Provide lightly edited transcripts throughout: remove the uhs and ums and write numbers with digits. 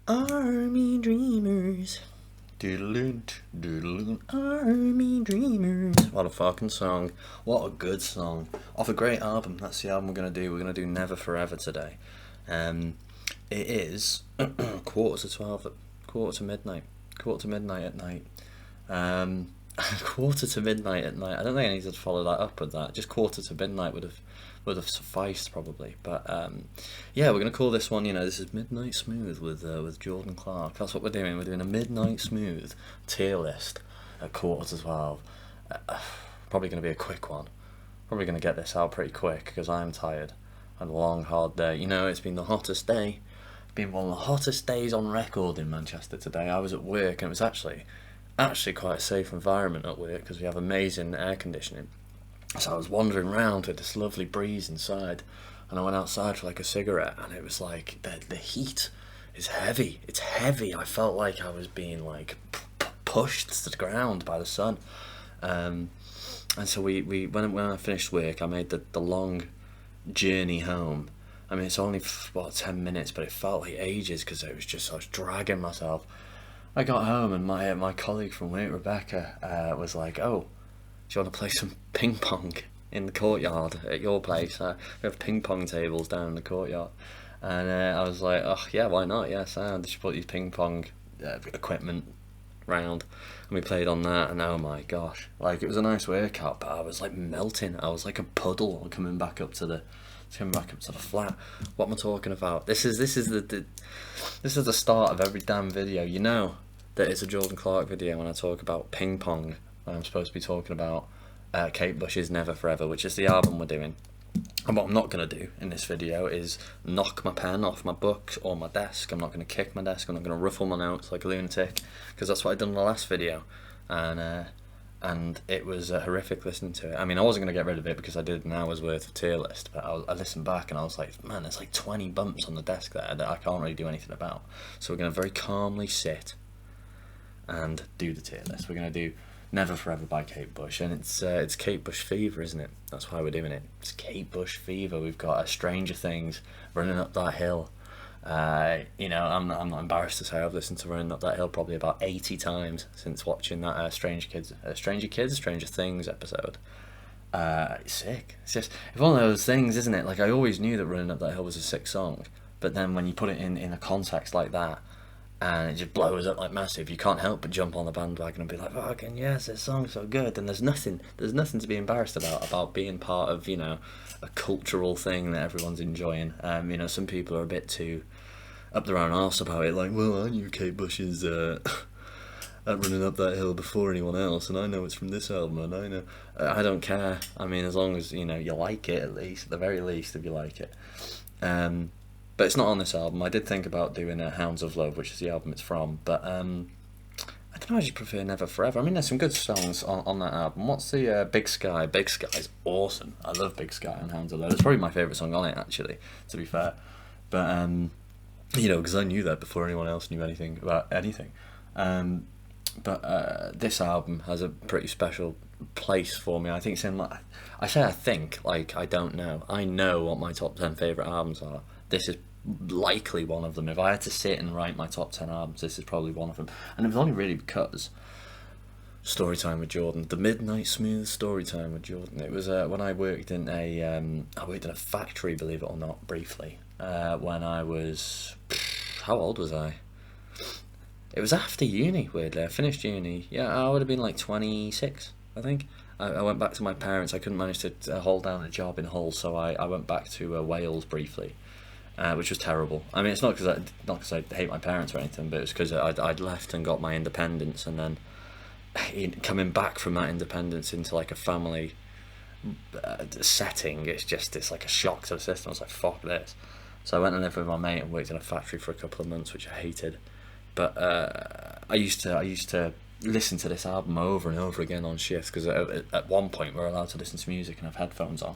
Army Dreamers. Doodle doodle Army Dreamers. What a fucking song. What a good song. Off a great album. That's the album we're going to do. We're going to do Never Forever today. It is quarter to midnight at night. Quarter to midnight at night. I don't think I need to follow that up with that. Just quarter to midnight would have sufficed probably. But yeah, we're gonna call this one. This is Midnight Smooth with Jordan Clark. That's what we're doing. We're doing a Midnight Smooth tier list at 11:45. Probably gonna be a quick one. Probably gonna get this out pretty quick because I'm tired. Had a long hard day. It's been the hottest day. It's been one of the hottest days on record in Manchester today. I was at work and it was actually quite a safe environment at work because we have amazing air conditioning. So I was wandering around with this lovely breeze inside, and I went outside for like a cigarette, and it was like the heat is heavy. It's heavy. I felt like I was being like pushed to the ground by the sun. And so when I finished work, I made the long journey home. I mean, it's only 10 minutes, but it felt like ages because I was dragging myself. I got home and my colleague from work, Rebecca, was like, "Oh, do you want to play some ping pong in the courtyard at your place? We have ping pong tables down in the courtyard." And I was like, "Oh yeah, why not? Yeah, sound." She put these ping pong equipment round, and we played on that. And oh my gosh, like it was a nice workout, but I was like melting. I was like a puddle coming back up to the flat. What am I talking about? This is the start of every damn video. That it's a Jordan Clark video when I talk about ping pong. I'm supposed to be talking about Kate Bush's Never Forever, which is the album we're doing. And what I'm not going to do in this video is knock my pen off my books or my desk. I'm not going to kick my desk. I'm not going to ruffle my notes like a lunatic, because that's what I done in the last video. And it was horrific listening to it. I mean, I wasn't going to get rid of it because I did an hour's worth of tier list, but I listened back and I was like, man, there's like 20 bumps on the desk there that I can't really do anything about. So we're going to very calmly sit and do the tier list. We're going to do Never Forever by Kate Bush, and it's Kate Bush fever, isn't it? That's why we're doing it. It's Kate Bush fever. We've got Stranger Things, Running Up That Hill. I'm not embarrassed to say I've listened to Running Up That Hill probably about 80 times since watching that Stranger Things episode. It's sick. It's one of those things, isn't it? Like, I always knew that Running Up That Hill was a sick song, but then when you put it in a context like that, and it just blows up like massive, you can't help but jump on the bandwagon and be like, fucking yes, this song's so good. And there's nothing to be embarrassed about being part of a cultural thing that everyone's enjoying. Some people are a bit too up their own arse about it, like, well, I knew Kate Bush's Running Up That Hill before anyone else, and I know it's from this album, and I know I don't care. I mean, as long as you like it, at the very least, if you like it. But it's not on this album. I did think about doing Hounds of Love, which is the album it's from, but I don't know, I just prefer Never Forever. I mean, there's some good songs on that album. What's the Big Sky? Big Sky's awesome. I love Big Sky on Hounds of Love. It's probably my favourite song on it, actually, to be fair. But, because I knew that before anyone else knew anything about anything. But this album has a pretty special place for me. I think it's in my... I think, like, I don't know. I know what my top 10 favourite albums are. This is likely one of them. If I had to sit and write my top 10 albums, this is probably one of them. And it was only really because Storytime with Jordan, the Midnight Smooth Storytime with Jordan. It was when I worked in a factory, believe it or not, briefly. When I was... how old was I? It was after uni, weirdly. I finished uni. Yeah, I would have been like 26, I think. I went back to my parents. I couldn't manage to hold down a job in Hull, so I went back to Wales briefly. Which was terrible. I mean, it's not because I hate my parents or anything, but it's because I'd left and got my independence, and then coming back from that independence into like a family setting, it's like a shock to the system. I was like, fuck this. So I went and lived with my mate and worked in a factory for a couple of months, which I hated. But I used to listen to this album over and over again on shifts, because at one point we were allowed to listen to music and have headphones on.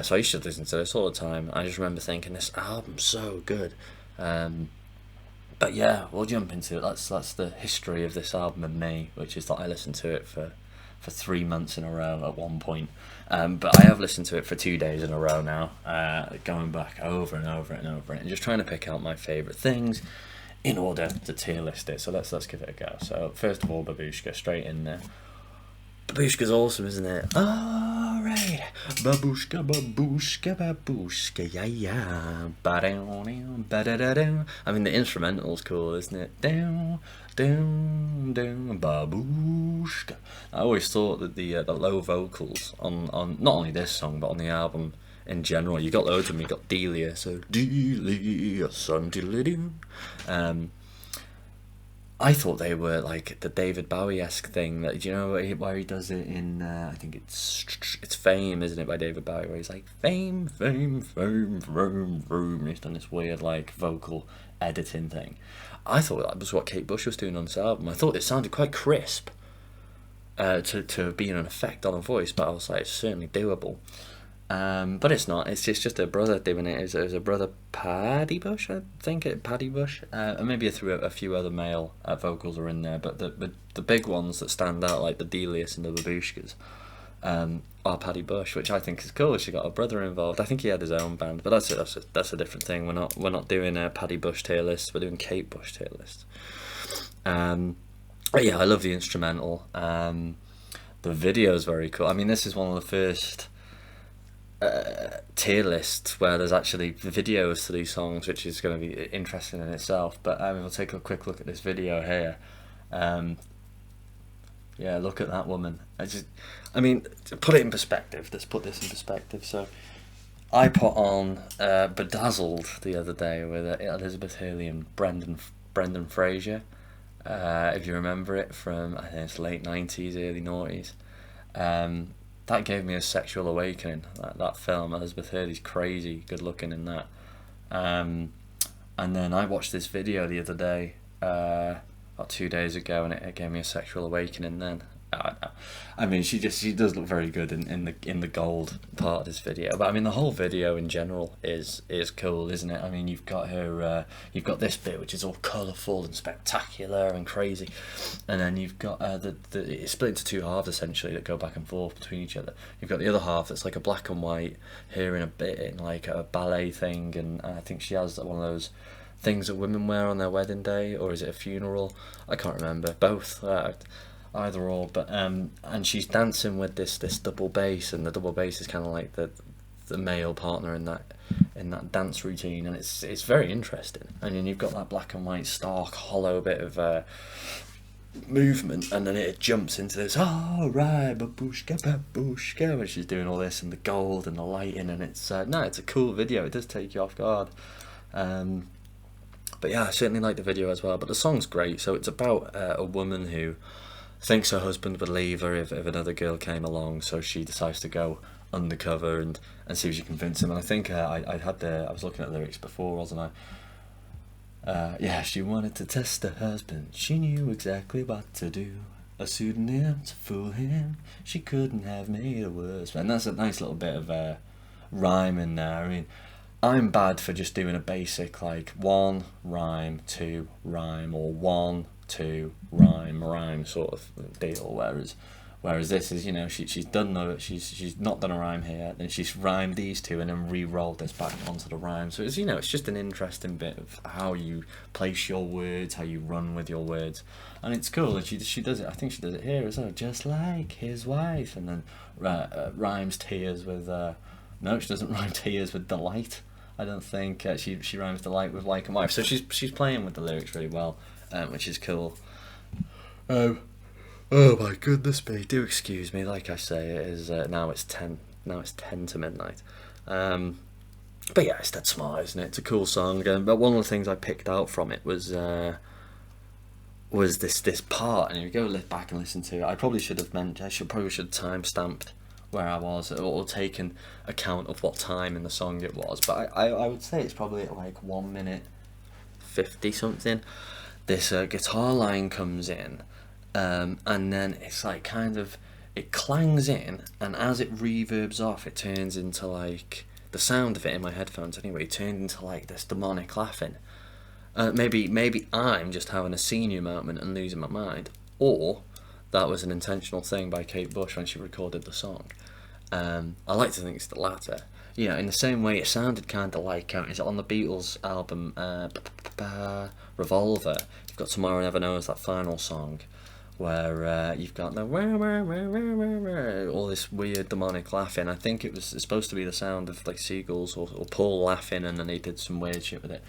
So I used to listen to this all the time. I just remember thinking, this album's so good. But yeah, we'll jump into it. That's the history of this album and me, which is that I listened to it for 3 months in a row at one point. But I have listened to it for 2 days in a row now, going back over and over and over and just trying to pick out my favourite things in order to tier list it. So let's give it a go. So first of all, Babooshka, straight in there. Babooshka's awesome, isn't it? Alright. Babooshka, babooshka, babooshka, yeah, yeah. Ba-down, ba-da-da-down. I mean, the instrumental's cool, isn't it? Down, down, down, babooshka. I always thought that the low vocals on not only this song, but on the album in general, you got loads of them. You got Delius, so Delius, son, Delius. I thought they were like the David Bowie-esque thing. That, do you know where he does it in? I think it's Fame, isn't it, by David Bowie, where he's like fame, fame, fame, fame, fame. He's done this weird like vocal editing thing. I thought that was what Kate Bush was doing on this album. I thought it sounded quite crisp to be an effect on a voice, but I was like, it's certainly doable. But it's not. It's just a brother doing it. It was a brother, Paddy Bush, I think. Paddy Bush, and maybe a few other male vocals are in there. But the big ones that stand out, like the Delius and the Babooshkas, are Paddy Bush, which I think is cool. She got a brother involved. I think he had his own band, but that's a different thing. We're not doing a Paddy Bush tier list. We're doing Kate Bush tier list. But yeah, I love the instrumental. The video is very cool. I mean, this is one of the first tier lists where there's actually videos to these songs, which is going to be interesting in itself. But we'll take a quick look at this video here. Yeah, look at that woman. I mean, to put it in perspective. Let's put this in perspective. So, I put on Bedazzled the other day with Elizabeth Hurley and Brendan Fraser. If you remember it from, I think it's late 90s, early noughties. That gave me a sexual awakening, that film. Elizabeth Hurley's crazy good looking in that. And then I watched this video the other day, about 2 days ago, and it gave me a sexual awakening then. I mean, she does look very good in the gold part of this video. But I mean, the whole video in general is cool, isn't it? I mean, you've got her, you've got this bit which is all colourful and spectacular and crazy, and then you've got it's split into two halves essentially that go back and forth between each other. You've got the other half that's like a black and white, here in a bit in like a ballet thing, and I think she has one of those things that women wear on their wedding day, or is it a funeral? I can't remember. Both. Either or, but and she's dancing with this double bass, and the double bass is kind of like the male partner in that dance routine, and it's very interesting. And then you've got that black and white stark hollow bit of movement, and then it jumps into this alright babooshka babooshka when she's doing all this, and the gold and the lighting, and it's it's a cool video. It does take you off guard. But yeah, I certainly like the video as well. But the song's great. So it's about a woman who thinks her husband would leave her if another girl came along, so she decides to go undercover and see if she can convince him. And I think I was looking at the lyrics before, wasn't I? Yeah, she wanted to test her husband. She knew exactly what to do. A pseudonym to fool him. She couldn't have made it worse. And that's a nice little bit of rhyme in there. I mean, I'm bad for just doing a basic like 1 rhyme 2 rhyme, or 1 2 rhyme sort of deal, whereas this is, you know, she's not done a rhyme here, then she's rhymed these two and then re-rolled this back onto the rhyme. So it's, you know, it's just an interesting bit of how you place your words, how you run with your words, and it's cool. And she does it, I think she does it here as well, just like his wife, and then rhymes tears with no, she doesn't rhyme tears with delight. I don't think she rhymes delight with like and wife. So she's playing with the lyrics really well, which is cool. Oh my goodness me! Do excuse me. Like I say, it is now it's 10 to midnight. But yeah, it's dead smart, isn't it? It's a cool song. But one of the things I picked out from it was this part, and if you go back and listen to it, I probably should have time stamped where I was, or taken account of what time in the song it was. But I would say it's probably at like 1 minute 50 something. This guitar line comes in, and then it's like it clangs in, and as it reverbs off, it turns into like, the sound of it in my headphones anyway, turned into like this demonic laughing. Maybe I'm just having a senior moment and losing my mind, or that was an intentional thing by Kate Bush when she recorded the song. I like to think it's the latter. You know, in the same way it sounded kind of like, is it on the Beatles album, Revolver, you've got Tomorrow Never Knows, that final song, where you've got the all this weird demonic laughing. I think it's supposed to be the sound of like seagulls or Paul laughing, and then he did some weird shit with it.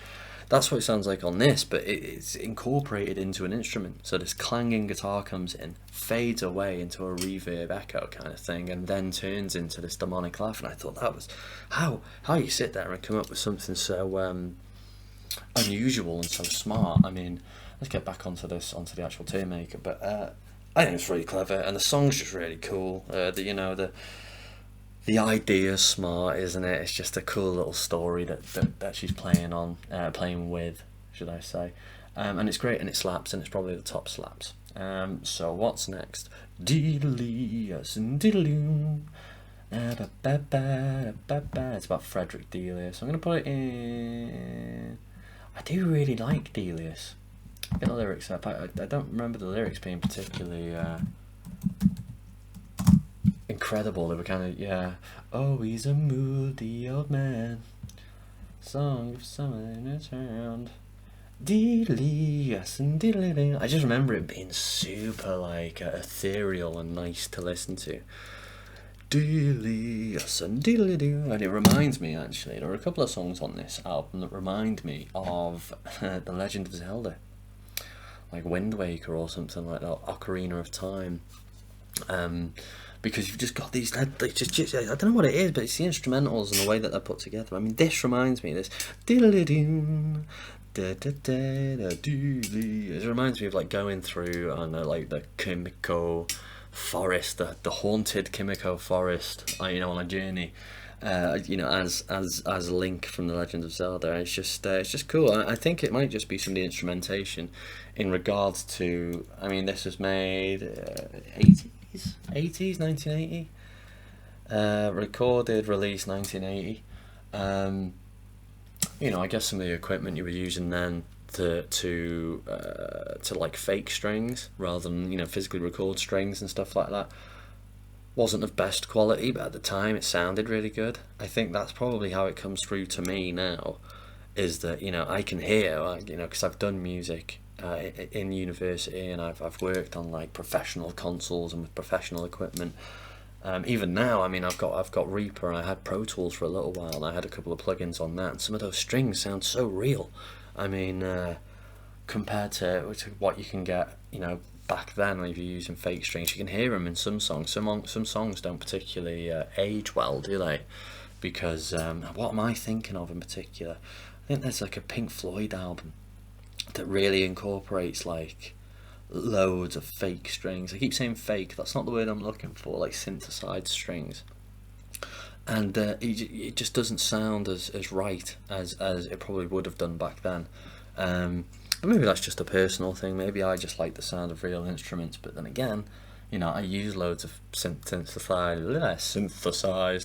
That's what it sounds like on this, but it's incorporated into an instrument. So this clanging guitar comes in, fades away into a reverb echo kind of thing, and then turns into this demonic laugh. And I thought that was how you sit there and come up with something so unusual and so smart. I mean, let's get back onto the actual tune maker, but I think it's really clever, and the song's just really cool. The idea's smart, isn't it? It's just a cool little story that she's playing with, should I say. And it's great, and it slaps, and it's probably the top slaps. So what's next? Delius and Delium. It's about Frederick Delius. I'm going to put it in... I do really like Delius. Get the lyrics up. I don't remember the lyrics being particularly... incredible. They were kind of, yeah. Oh, he's a moody old man. Song of summer in a town. Delius and diddly. I just remember it being super like ethereal and nice to listen to. Delius and diddly. And it reminds me, actually, there are a couple of songs on this album that remind me of The Legend of Zelda, like Wind Waker or something like that, Ocarina of Time. Because you've just got these, I don't know what it is, but it's the instrumentals and the way that they're put together. I mean, this reminds me of this. It reminds me of like going through, I don't know, like the Kimiko forest, the haunted Kimiko forest, on a journey. As Link from The Legend of Zelda. It's just cool. I think it might just be some of the instrumentation in regards to, I mean, this was made 80s, 1980. Recorded, released 1980. I guess some of the equipment you were using then to like fake strings rather than physically record strings and stuff like that wasn't of best quality, but at the time it sounded really good. I think that's probably how it comes through to me now, is that I can hear, because I've done music in university, and I've worked on like professional consoles and with professional equipment. Even now, I mean, I've got Reaper, and I had Pro Tools for a little while, and I had a couple of plugins on that, and some of those strings sound so real. I mean, compared to what you can get, back then, when you're using fake strings, you can hear them in some songs. Some songs don't particularly age well, do they? Because what am I thinking of in particular? I think there's like a Pink Floyd album that really incorporates like loads of fake strings. I keep saying fake, that's not the word I'm looking for, like synthesized strings. And it just doesn't sound as right as it probably would have done back then. But maybe that's just a personal thing. Maybe I just like the sound of real instruments. But then again, I use loads of synthesized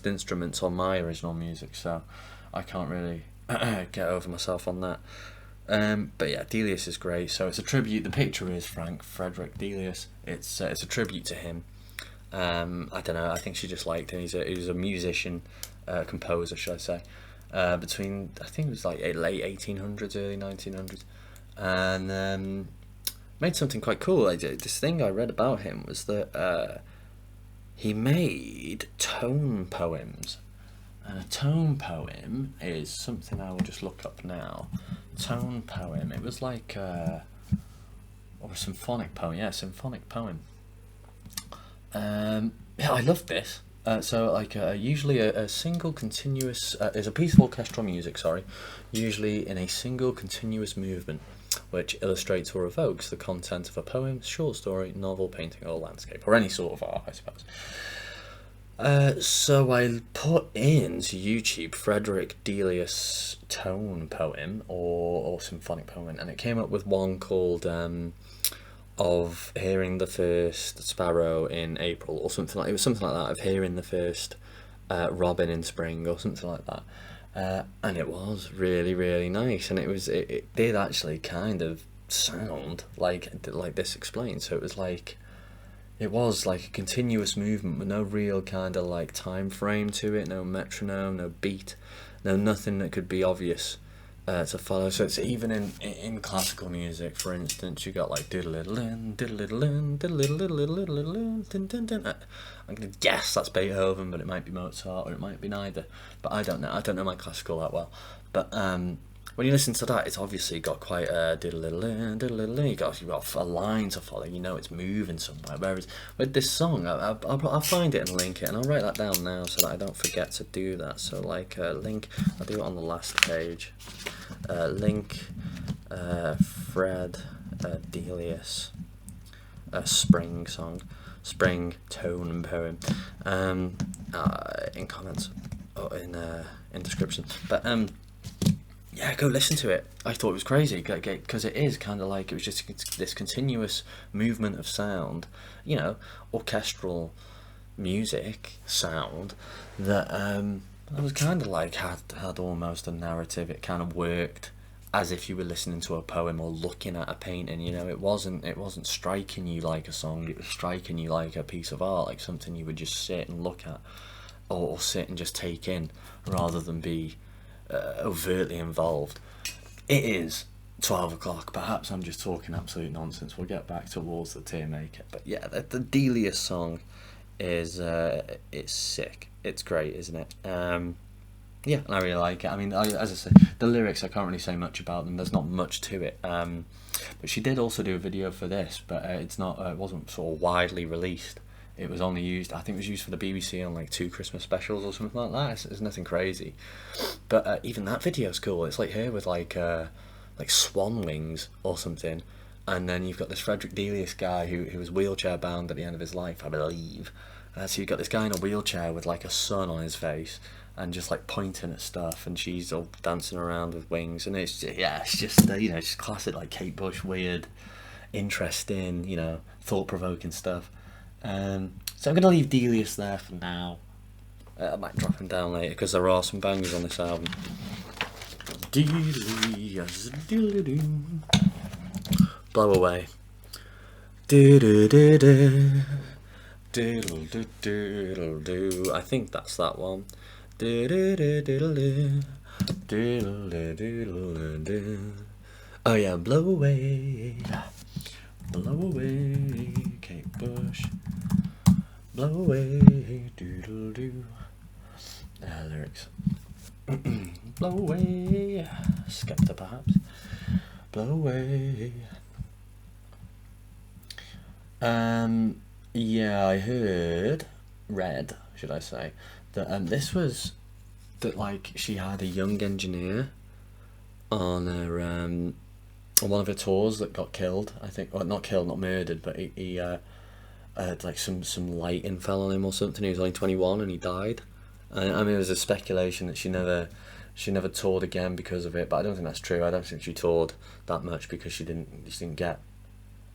instruments on my original music, so I can't really get over myself on that. But yeah, Delius is great. So it's a tribute. The picture is Frederick Delius. It's a tribute to him. I don't know. I think she just liked him. He was a musician, composer, should I say, between, I think it was like late 1800s, early 1900s, and made something quite cool. This thing I read about him was that he made tone poems. And a tone poem is something I will just look up now. Tone poem. It was like or a symphonic poem. Yeah, symphonic poem. Yeah, I love this. So like usually a single continuous is a piece of orchestral music. Usually in a single continuous movement, which illustrates or evokes the content of a poem, short story, novel, painting, or landscape, or any sort of art, I suppose. So I put into YouTube Frederick Delius tone poem or symphonic poem, and it came up with one called of hearing the first sparrow in April, or something like, it was something like that, of hearing the first robin in spring, or something like that. And it was really, really nice, and it did actually kind of sound like this explained. So it was like a continuous movement with no real kind of like time frame to it, no metronome, no beat, no nothing that could be obvious. to follow. So it's even in classical music, for instance, you got like diddle-diddle-in, diddle-diddle-in, diddle-diddle-diddle-diddle-in, din-din-din. I'm gonna guess that's Beethoven, but it might be Mozart or it might be neither. But I don't know. I don't know my classical that well. But when you listen to that, it's obviously got quite a diddle-diddle-in, diddle-diddle-in. You've got a line to follow. You know it's moving somewhere. Whereas with this song, I'll find it and link it, and I'll write that down now so that I don't forget to do that. So like link, I'll do it on the last page. Link, Fred, Delius, spring song, spring tone and poem, in comments or in description. But yeah, go listen to it. I thought it was crazy because it is kind of like it was just this continuous movement of sound, you know, orchestral music sound that I was kind of like had almost a narrative. It kind of worked as if you were listening to a poem or looking at a painting. You know, it wasn't striking you like a song. It was striking you like a piece of art, like something you would just sit and look at, or sit and just take in, rather than be overtly involved. It is 12 o'clock. Perhaps I'm just talking absolute nonsense. We'll get back towards the tear maker. But yeah, the Delius song is it's sick. It's great, isn't it? Yeah, and I really like it. I mean, as I said, the lyrics, I can't really say much about them. There's not much to it. But she did also do a video for this, but it's not. It wasn't sort of widely released. It was only used, I think it was used for the BBC on like 2 Christmas specials or something like that. It's nothing crazy. But even that video's cool. It's like her with like swan wings or something. And then you've got this Frederick Delius guy who was wheelchair bound at the end of his life, I believe. So you've got this guy in a wheelchair with like a sun on his face and just like pointing at stuff, and she's all dancing around with wings. And it's just you know, just classic like Kate Bush, weird, interesting, you know, thought-provoking stuff. So I'm going to leave Delius there for now. I might drop him down later because there are some bangers on this album. Delius, Blow Away. Do-do-do-do. Diddle-do-diddle-do. I think that's that one. Diddle-diddle-diddle-do. Diddle-diddle-diddle-do. Oh yeah, Blow Away. Blow away, Kate Bush. Blow away, doodle-doo. Lyrics. Blow away, Skepta perhaps. Blow away. Yeah, I read, should I say, that this was that like she had a young engineer on her on one of her tours that got killed, I think, or not killed, not murdered, but he had like some lighting fell on him or something. He was only 21 and he died. I mean, there was a speculation that she never toured again because of it, but I don't think that's true. I don't think she toured that much because she didn't get,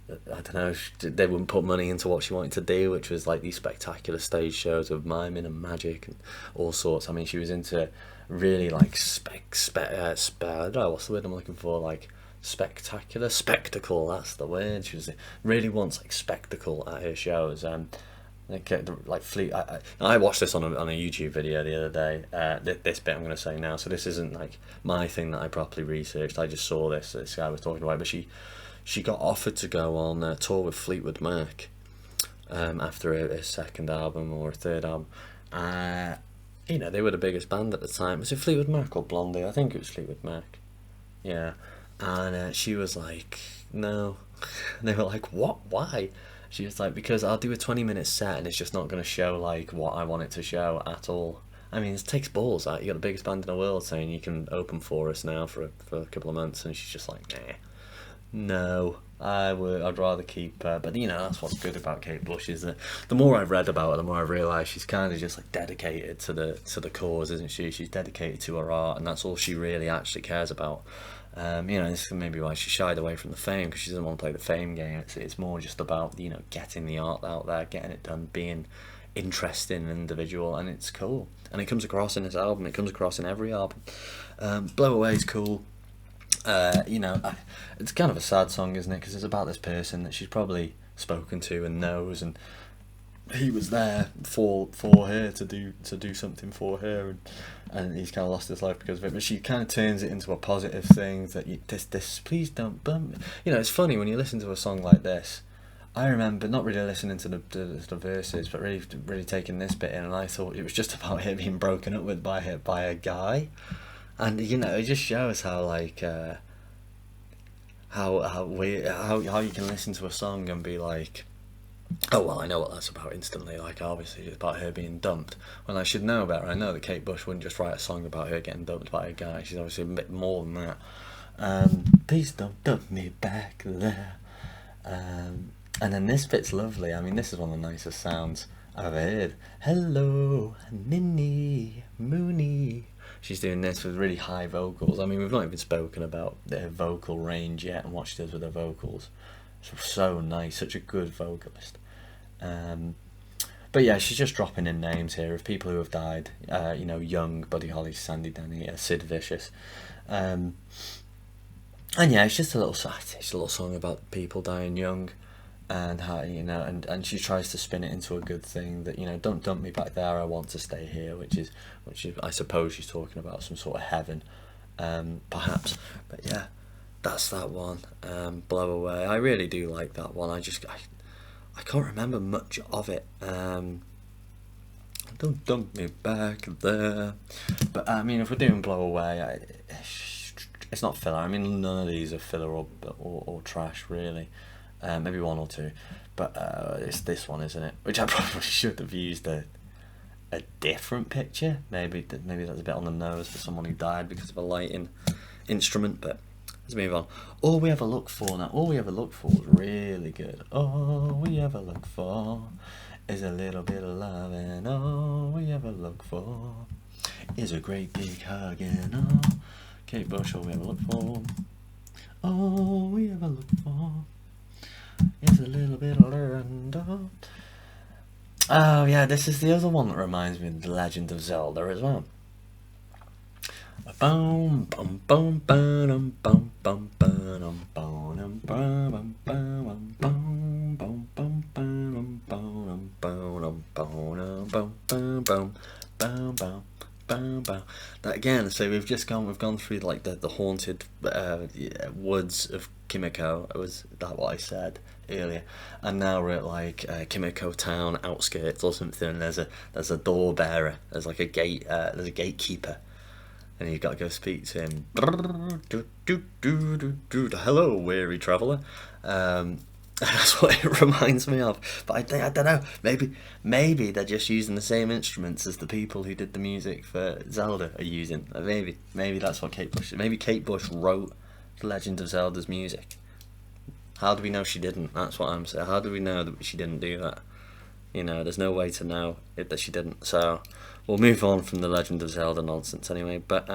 I don't know, they wouldn't put money into what she wanted to do, which was like these spectacular stage shows of miming and magic and all sorts. I mean, she was into really like I don't know what's the word I'm looking for, like spectacle, that's the word. She really wants like spectacle at her shows. Like Fleet. I watched this on a YouTube video the other day. This bit I'm going to say now, so this isn't like my thing that I properly researched. I just saw this guy was talking about it, but she got offered to go on a tour with Fleetwood Mac after her second album or her third album. You know, they were the biggest band at the time. Was it Fleetwood Mac or Blondie? I think it was Fleetwood Mac. Yeah. And she was like, no. And they were like, what? Why? She was like, because I'll do a 20-minute set and it's just not going to show like what I want it to show at all. I mean, it takes balls. You got the biggest band in the world saying you can open for us now for a couple of months, and she's just like, nah, no, I'd rather keep. But you know, that's what's good about Kate Bush, is that the more I've read about her, the more I've realised she's kind of just like dedicated to the cause, isn't she? She's dedicated to her art, and that's all she really actually cares about. You know, this is maybe why she shied away from the fame, because she doesn't want to play the fame game. It's more just about, you know, getting the art out there, getting it done, being interesting and individual, and it's cool. And it comes across in this album. It comes across in every album. Blow Away is cool. You know, it's kind of a sad song, isn't it? Because it's about this person that she's probably spoken to and knows, and he was there for her to do something for her, and he's kind of lost his life because of it. But she kind of turns it into a positive thing that this please don't bump me. You know, it's funny when you listen to a song like this. I remember not really listening to the verses, but really taking this bit in, and I thought it was just about her being broken up with by a guy, and you know, it just shows how like how you can listen to a song and be like, oh well, I know what that's about instantly. Like obviously it's about her being dumped. When I should know better. I know that Kate Bush wouldn't just write a song about her getting dumped by a guy. She's obviously a bit more than that. Please don't dump me back there. And then this bit's lovely. I mean, this is one of the nicest sounds I've ever heard. Hello, Ninny, Mooney. She's doing this with really high vocals. I mean, we've not even spoken about her vocal range yet and what she does with her vocals. It's so nice, such a good vocalist. But yeah, she's just dropping in names here of people who have died. You know, Young, Buddy Holly, Sandy Denny, Sid Vicious. And yeah, it's just a little song about people dying young, and how, you know, and she tries to spin it into a good thing that, you know, don't dump me back there, I want to stay here, which is I suppose she's talking about some sort of heaven, perhaps. But yeah, that's that one. Blow Away. I really do like that one. I can't remember much of it. Don't dump me back there. But I mean, if we're doing Blow Away, it's not filler. I mean, none of these are filler or trash really. Maybe one or two, but it's this one, isn't it? Which I probably should have used a different picture. Maybe that's a bit on the nose for someone who died because of a lighting instrument. But let's move on. All We Ever Look For now. All We Ever Look For is really good. All we ever look for is a little bit of love, and all we ever look for is a great big hug, and all. Kate Bush, all we ever look for. All we ever look for is a little bit of love. Oh yeah, this is the other one that reminds me of The Legend of Zelda as well. Boom, boom, boom, boom, boom, boom, boom, boom, boom, boom, boom, boom, boom, boom, boom, boom, boom, boom, boom. That again. So we've gone through like the haunted woods of Kimiko. Was that what I said earlier? And now we're at like Kimiko town outskirts or something. And there's a door bearer. There's like a gate. There's a gatekeeper. And you've got to go speak to him. Hello, weary traveller. That's what it reminds me of. But I don't know. Maybe they're just using the same instruments as the people who did the music for Zelda are using. Maybe that's what Kate Bush. Maybe Kate Bush wrote The Legend of Zelda's music. How do we know she didn't? That's what I'm saying. How do we know that she didn't do that? You know, there's no way to know that she didn't. So we'll move on from the Legend of Zelda nonsense anyway. But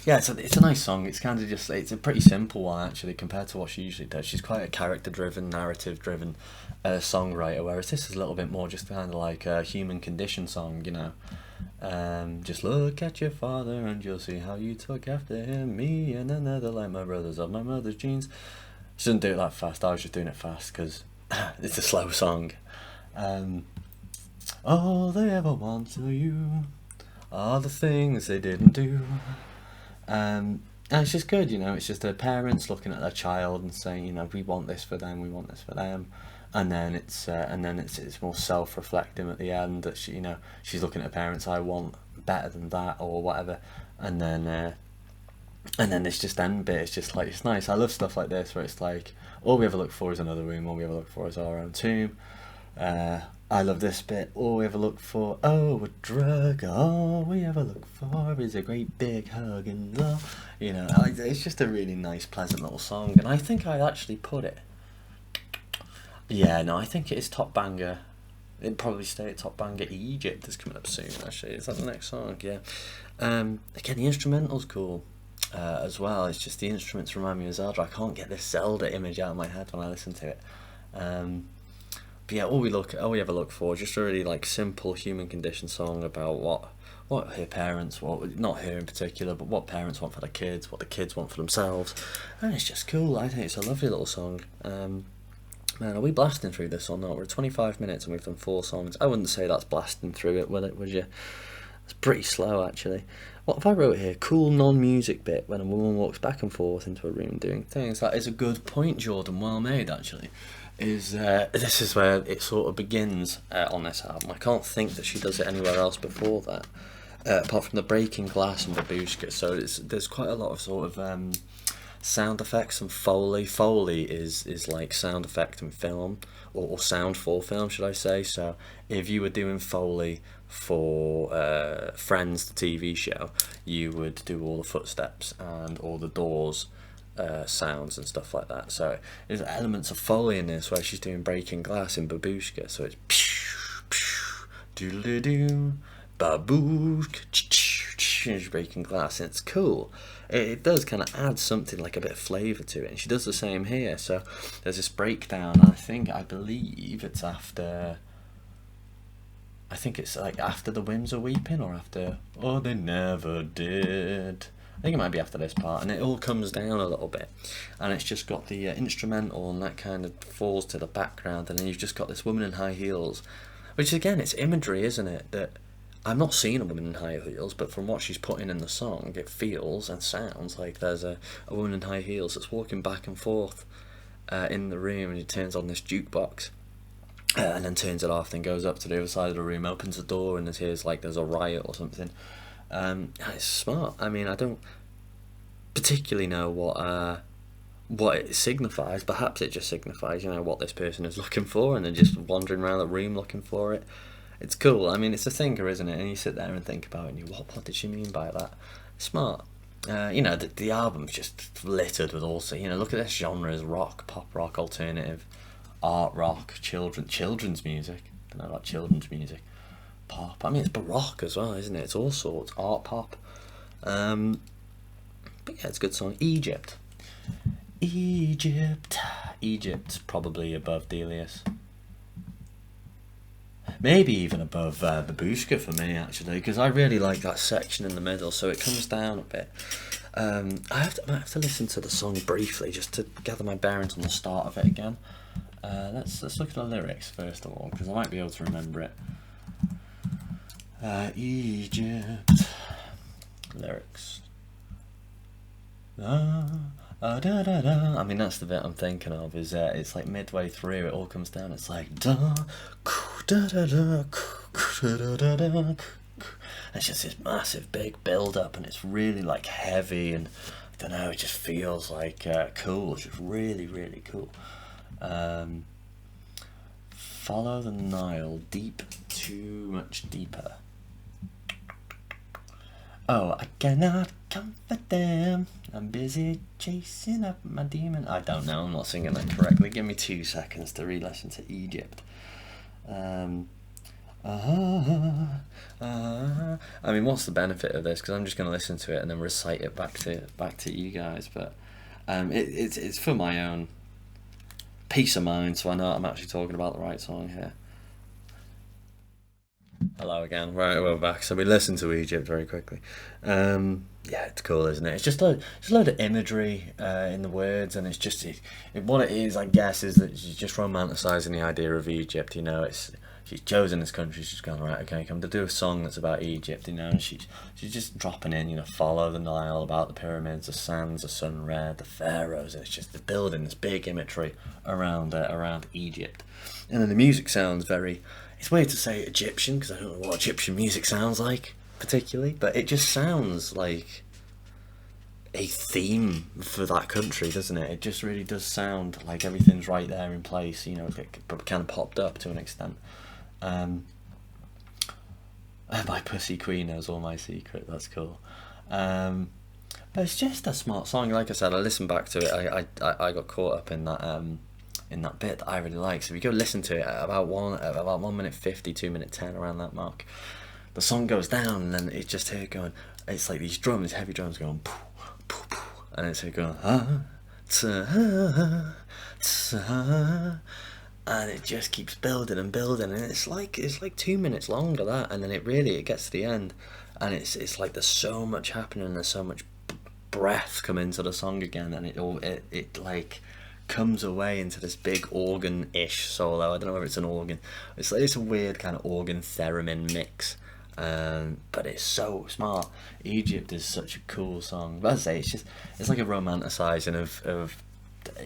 yeah, it's a nice song. It's kind of just, it's a pretty simple one actually compared to what she usually does. She's quite a character-driven, narrative-driven songwriter, whereas this is a little bit more just kind of like a human condition song, you know. Just look at your father and you'll see how you took after him. Me and another like my brothers of my mother's genes. She didn't do it that fast. I was just doing it fast because it's a slow song. All they ever want to you are the things they didn't do. And it's just good, you know. It's just their parents looking at their child and saying, you know, we want this for them, we want this for them. And then it's more self-reflective at the end that she, you know, she's looking at her parents. I want better than that or whatever. And then this just end bit. It's just like, it's nice. I love stuff like this where it's like, all we ever look for is another room. All we ever look for is our own tomb. I love this bit. All we ever look for, oh, a drug. All we ever look for is a great big hug and love. You know, it's just a really nice, pleasant little song. And I think I actually put it. Yeah, no, I think it is Top Banger. It'd probably stay at Top Banger. Egypt is coming up soon, actually. Is that the next song? Yeah. Again, the instrumental's cool as well. It's just the instruments remind me of Zelda. I can't get this Zelda image out of my head when I listen to it. But yeah, all we ever look for, just a really like simple human condition song about what her parents, not her in particular, but what parents want for their kids, what the kids want for themselves, and it's just cool. I think it's a lovely little song. Man, are we blasting through this or not? We're at 25 minutes and we've done 4 songs. I wouldn't say that's blasting through it, would you? It's pretty slow, actually. What have I wrote here? Cool non-music bit when a woman walks back and forth into a room doing things. That is a good point, Jordan. Well made, actually. This is where it sort of begins on this album. I can't think that she does it anywhere else before that, apart from the breaking glass and Babooshka. So there's quite a lot of sort of sound effects and Foley. Foley is like sound effect in film, or sound for film, should I say. So if you were doing Foley for Friends, the TV show, you would do all the footsteps and all the doors sounds and stuff like that. So there's elements of Foley in this where she's doing breaking glass in Babooshka. So it's pew, pew, doodle-doo, babooshka, she's breaking glass, and it's cool. It does kind of add something, like a bit of flavour to it, and she does the same here. So there's this breakdown, I believe it's after, I think it's like after the Winds Are Weeping, or after, oh they never did. I think it might be after this part, and it all comes down a little bit, and it's just got the instrumental, and that kind of falls to the background, and then you've just got this woman in high heels, which again, it's imagery, isn't it? That I've not seen a woman in high heels, but from what she's putting in the song, it feels and sounds like there's a woman in high heels that's walking back and forth in the room, and she turns on this jukebox. And then turns it off, then goes up to the other side of the room, opens the door, and there's a riot or something. It's smart. I mean, I don't particularly know what it signifies. Perhaps it just signifies, what this person is looking for, and they're just wandering around the room looking for it. It's cool. I mean, it's a thinker, isn't it? And you sit there and think about it, and what did she mean by that? Smart. The album's just littered with also, look at this genres: rock, pop rock, alternative, art rock, children's music. I don't know about children's music. Pop. I mean, it's baroque as well, isn't it? It's all sorts. Art pop. But yeah, it's a good song. Egypt. Egypt's probably above Delius. Maybe even above Babooshka for me, actually, because I really like that section in the middle, so it comes down a bit. I might have to listen to the song briefly just to gather my bearings on the start of it again. Let's look at the lyrics first of all, because I might be able to remember it. Egypt lyrics. I mean, that's the bit I'm thinking of. Is it's like midway through, it all comes down. It's like it's just this massive big build up, and it's really like heavy, and I don't know. It just feels like cool. It's just really, really cool. Follow the Nile deep, too much deeper. Oh, I cannot comfort them. I'm busy chasing up my demon. I don't know, I'm not singing that correctly. Give me 2 seconds to re-listen to Egypt. I mean, what's the benefit of this? Because I'm just going to listen to it and then recite it back to you guys. But it's for my own peace of mind, so I know I'm actually talking about the right song here. Hello again. Right, we're back. So we listened to Egypt very quickly. Yeah, it's cool, isn't it? It's just a load of imagery in the words, and it's just what it is, I guess, is that she's just romanticising the idea of Egypt. She's chosen this country. She's gone, right, okay, come to do a song that's about Egypt. And she's just dropping in, follow the Nile, about the pyramids, the sands, the sun red, the pharaohs, and it's just the building this big imagery around Egypt. And then the music sounds very. It's weird to say Egyptian, because I don't know what Egyptian music sounds like, particularly, but it just sounds like a theme for that country, doesn't it? It just really does sound like everything's right there in place, it kind of popped up to an extent. My pussy queen knows all my secret, that's cool. But it's just a smart song. Like I said, I listened back to it, I got caught up in that bit that I really like. So if you go listen to it at about 1 minute 50, 2 minute 10, around that mark, the song goes down, and then it's just here going. It's like these drums, heavy drums going, poof, poof, poof, and it's here going, and it just keeps building and building, and it's like 2 minutes longer that, and then it gets to the end, and it's like there's so much happening, there's so much breath come into the song again, and it like comes away into this big organ-ish solo. I don't know whether it's an organ. It's a weird kind of organ theremin mix. But it's so smart. Egypt is such a cool song. But as I say, it's like a romanticising of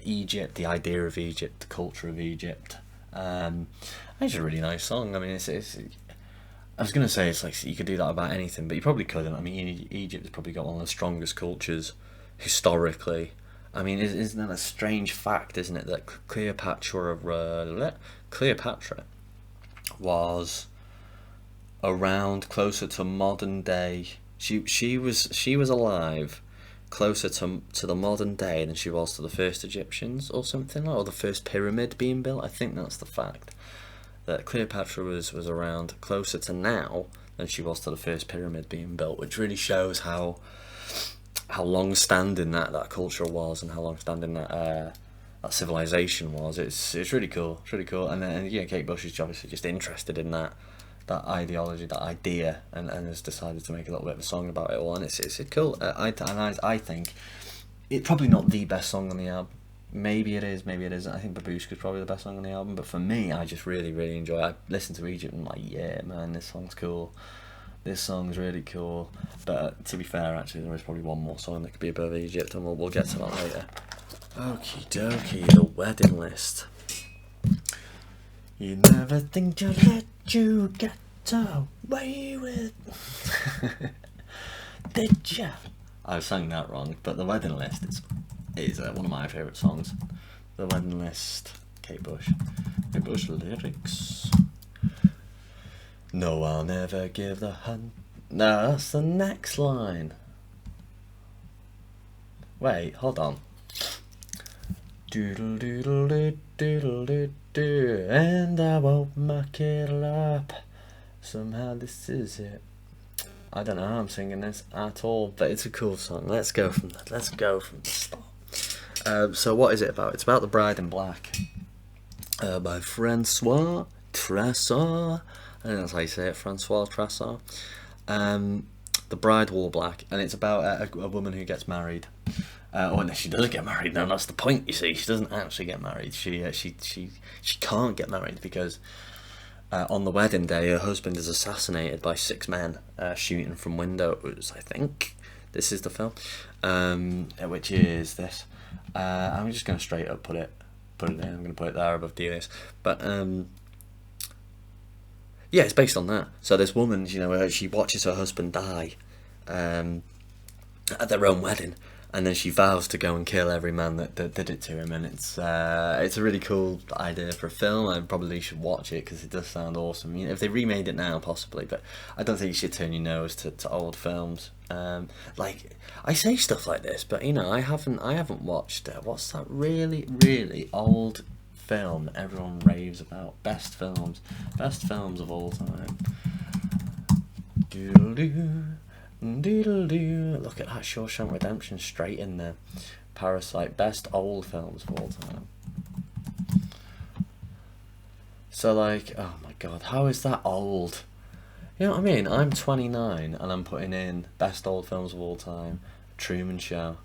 Egypt, the idea of Egypt, the culture of Egypt. It's a really nice song. I mean, I was gonna say it's like you could do that about anything, but you probably couldn't. I mean, Egypt has probably got one of the strongest cultures historically. I mean, isn't that a strange fact, isn't it, that Cleopatra was around closer to modern day. She was alive closer to the modern day than she was to the first Egyptians or something, or the first pyramid being built. I think that's the fact, that Cleopatra was around closer to now than she was to the first pyramid being built, which really shows how long-standing that culture was and how long-standing that civilization was. It's really cool. It's really cool. And then Kate Bush is obviously just interested in that ideology, that idea, and has decided to make a little bit of a song about it all. And it's cool. I think it's probably not the best song on the album. Maybe it is, maybe it isn't. I think Babooshka is probably the best song on the album, but for me, I just really, really enjoy it. I listen to Egypt and I'm like, yeah, man, this song's cool. This song's really cool. But to be fair, actually, there is probably one more song that could be above Egypt, and we'll get to that later. Okie dokie, the wedding list. You never think to let you get away with. Did ya? I sang that wrong, but the wedding list is one of my favourite songs. The wedding list. Kate Bush lyrics. No, I'll never give the hunt. No, that's the next line. Wait, hold on. Doodle doodle doo doodle doo doo, and I won't muck it up. Somehow this is it. I don't know how I'm singing this at all, but it's a cool song. Let's go from the start. So what is it about? It's about the Bride in Black, by Francois Trassard. I think that's how you say it, Francois Trassard. The Bride wore black, and it's about a woman who gets married. No, she doesn't get married. No, that's the point. You see, she doesn't actually get married. She can't get married because on the wedding day, her husband is assassinated by 6 men shooting from windows. I think this is the film, which is this. I'm just going to straight up put it in. I'm going to put it there above Delius. But yeah, it's based on that. So this woman, she watches her husband die at their own wedding, and then she vows to go and kill every man that did it to him. And it's a really cool idea for a film. I probably should watch it because it does sound awesome. If they remade it now, possibly, but I don't think you should turn your nose to old films. Like, I say stuff like this, but I haven't watched what's that really, really old film that everyone raves about? Best films of all time. Doodle-doo, doodle-doo. Look at that, Shawshank Redemption straight in there. Parasite, best old films of all time. So like, oh my god, how is that old? You know what I mean? I'm 29 and I'm putting in best old films of all time. Truman Show,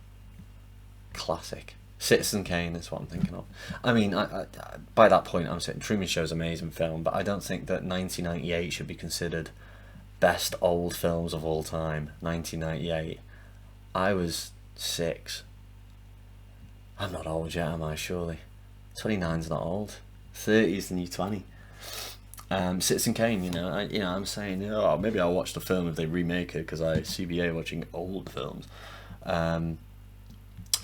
classic. Citizen Kane is what I'm thinking of. I mean, I by that point I'm saying Truman Show's an amazing film, but I don't think that 1998 should be considered best old films of all time. 1998. I was 6. I'm not old yet, am I? Surely. 29's not old. 30's the new 20. Citizen Kane, I'm saying, maybe I'll watch the film if they remake it because I CBA watching old films.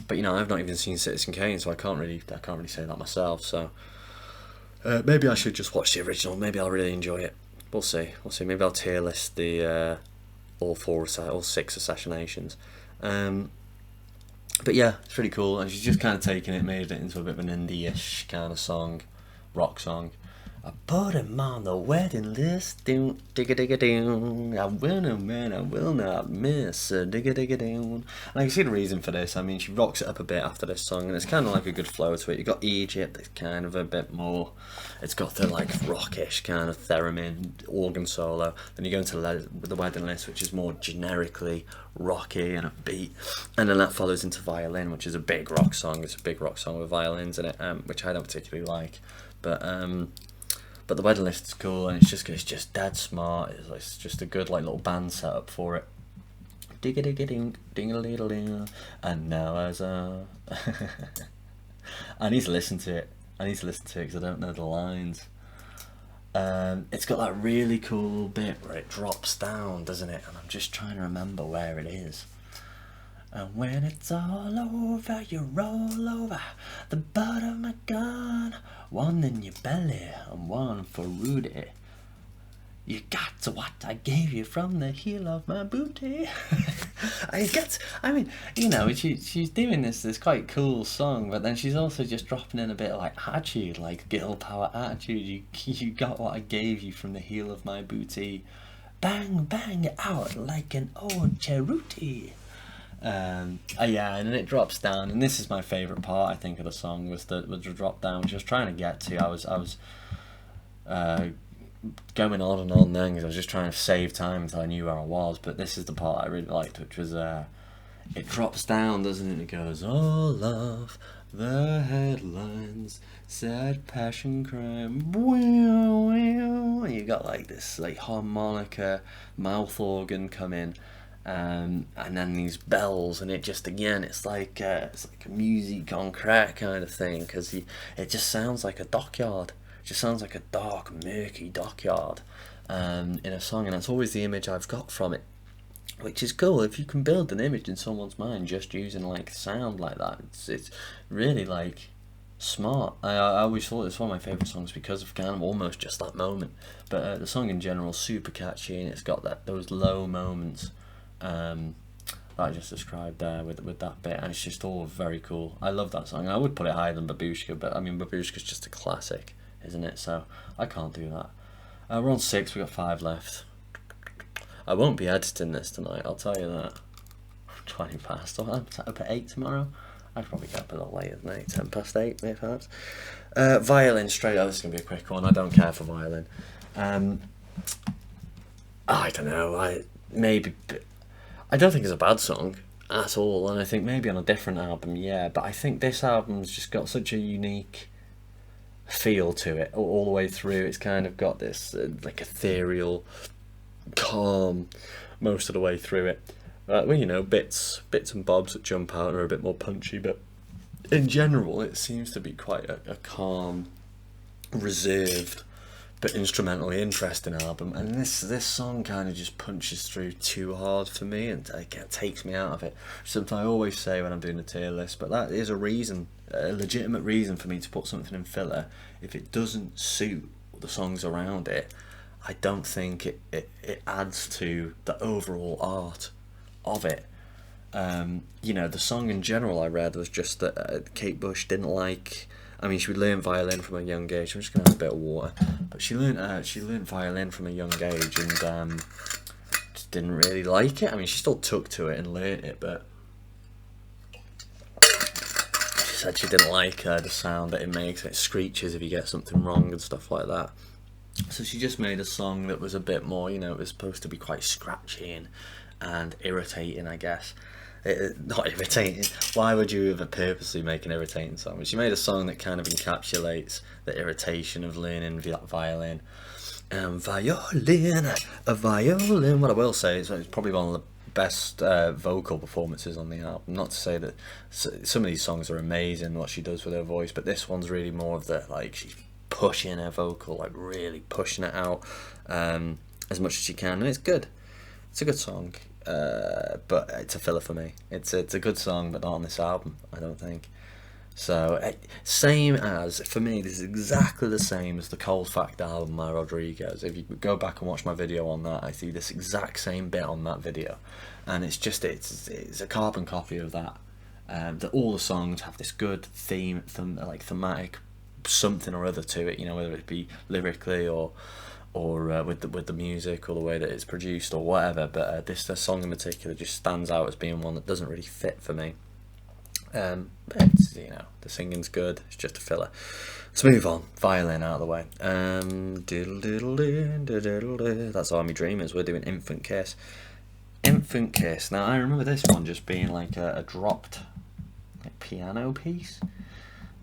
But I've not even seen Citizen Kane, so I can't really say that myself. So maybe I should just watch the original. Maybe I'll really enjoy it. We'll see. Maybe I'll tier list the all 6 assassinations. But yeah, it's pretty cool. And she's just kind of taken it, made it into a bit of an indie-ish kind of song, rock song. I put him on the wedding list. Doon, digga digga doon. I will no man, I will not miss. Digga digga doon. And I can see the reason for this. I mean, she rocks it up a bit after this song, and it's kind of like a good flow to it. You got Egypt, it's kind of a bit more. It's got the like rockish kind of theremin organ solo. Then you go into the wedding list, which is more generically rocky and upbeat, and then that follows into Violin, which is a big rock song. It's a big rock song with violins in it, which I don't particularly like, but the wedding list is cool, and it's just dead smart. It's just a good like little band setup for it. Digga digga ding ding a little ding, and now as I need to listen to it. Because I don't know the lines. It's got that really cool bit where it drops down, doesn't it? And I'm just trying to remember where it is. And when it's all over, you roll over the butt of my gun. One in your belly and one for Rudy. You got to what I gave you from the heel of my booty. I mean, you know, she's doing this quite cool song, but then she's also just dropping in a bit of like attitude, like girl power attitude. You got what I gave you from the heel of my booty. Bang, bang out like an old cheruti. Yeah, and then it drops down, and this is my favourite part, I think, of the song, was the drop down, which I was trying to get to. I was going on and on then, because I was just trying to save time until I knew where I was, but this is the part I really liked, which was, it drops down, doesn't it? It goes, all of the headlines said passion crime, and you got like this like harmonica mouth organ come in, and then these bells, and it just, again, it's like a music on crack kind of thing, because it just sounds like a dockyard. It just sounds like a dark, murky dockyard in a song, and that's always the image I've got from it, which is cool. If you can build an image in someone's mind just using like sound like that, it's really like smart. I always thought it's one of my favourite songs because of kind of almost just that moment, but the song in general is super catchy, and it's got those low moments that I just described there with that bit, and it's just all very cool. I love that song. I would put it higher than Babooshka, but I mean, Babooshka's just a classic, isn't it? So I can't do that. We're on 6, we got 5 left. I won't be editing this tonight, I'll tell you that. 20 past, I'm up at 8 tomorrow. I'd probably get up a little later than 8, 10 past 8 maybe perhaps. Violin, straight up, this is going to be a quick one. I don't care for Violin. I don't know, I don't think it's a bad song at all, and I think maybe on a different album, yeah, but I think this album's just got such a unique feel to it all the way through. It's kind of got this like ethereal calm most of the way through it. Well, you know, bits and bobs that jump out and are a bit more punchy, but in general it seems to be quite a calm, reserved, but instrumentally interesting album. And this song kind of just punches through too hard for me, and it takes me out of it. Something I always say when I'm doing a tier list, but that is a legitimate reason for me to put something in filler. If it doesn't suit the songs around it, I don't think it adds to the overall art of it. You know, the song in general I read was just that Kate Bush didn't like. I mean, she would learn violin from a young age. I'm just gonna have a bit of water. But she learned violin from a young age, and just didn't really like it. I mean, she still took to it and learned it, but she said she didn't like the sound that it makes. It screeches if you get something wrong and stuff like that. So she just made a song that was a bit more, you know, it was supposed to be quite scratchy and irritating, I guess. Not irritating. Why would you ever purposely make an irritating song? But she made a song that kind of encapsulates the irritation of learning violin. Violin. What I will say is it's probably one of the best vocal performances on the album. Not to say that some of these songs are amazing, what she does with her voice, but this one's really more of the, like, she's pushing her vocal, like really pushing it out as much as she can, and it's good. It's a good song. But it's a filler for me. It's a good song, but not on this album, I don't think. So same as, for me, this is exactly the same as the Cold Fact album by Rodriguez. If you go back and watch my video on that, I see this exact same bit on that video, and it's a carbon copy of that. That all the songs have this good thematic something or other to it, you know, whether it be lyrically or with the music or the way that it's produced or whatever. But this song in particular just stands out as being one that doesn't really fit for me. But it's, you know, the singing's good. It's just a filler. Let's move on. Violin out of the way. That's Army Dreamers. We're doing Infant Kiss. Infant Kiss. Now I remember this one just being like a dropped like piano piece.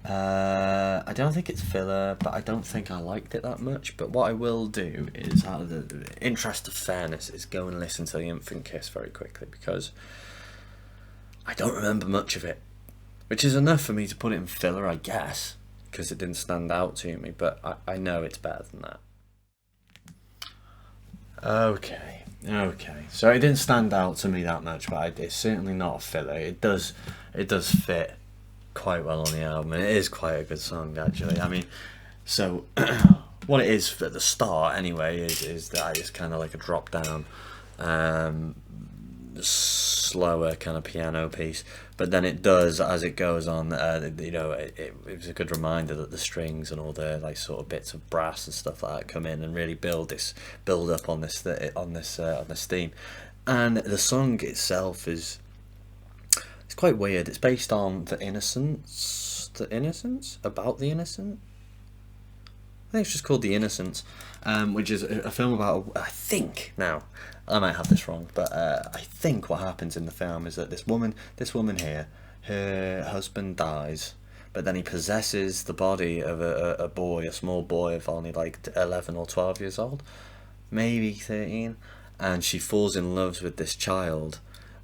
I don't think it's filler, but I don't think I liked it that much. But what I will do is, out of the interest of fairness, is go and listen to the Infant Kiss very quickly, because I don't remember much of it, which is enough for me to put it in filler, I guess, because it didn't stand out to me. But I know it's better than that. Okay, so it didn't stand out to me that much, but it's certainly not a filler. It does fit quite well on the album, and it is quite a good song, actually. I mean, so what it is at the start anyway is that it's kind of like a drop down, slower kind of piano piece, but then it does, as it goes on, you know, it was a good reminder that the strings and all the like sort of bits of brass and stuff like that come in and really build up on this theme. And the song itself is, it's quite weird. It's based on The Innocents, about the innocent. I think it's just called The Innocents, which is a film about, I think, now I might have this wrong, but I think what happens in the film is that this woman here, her husband dies, but then he possesses the body of a small boy of only like 11 or 12 years old, maybe 13, and she falls in love with this child.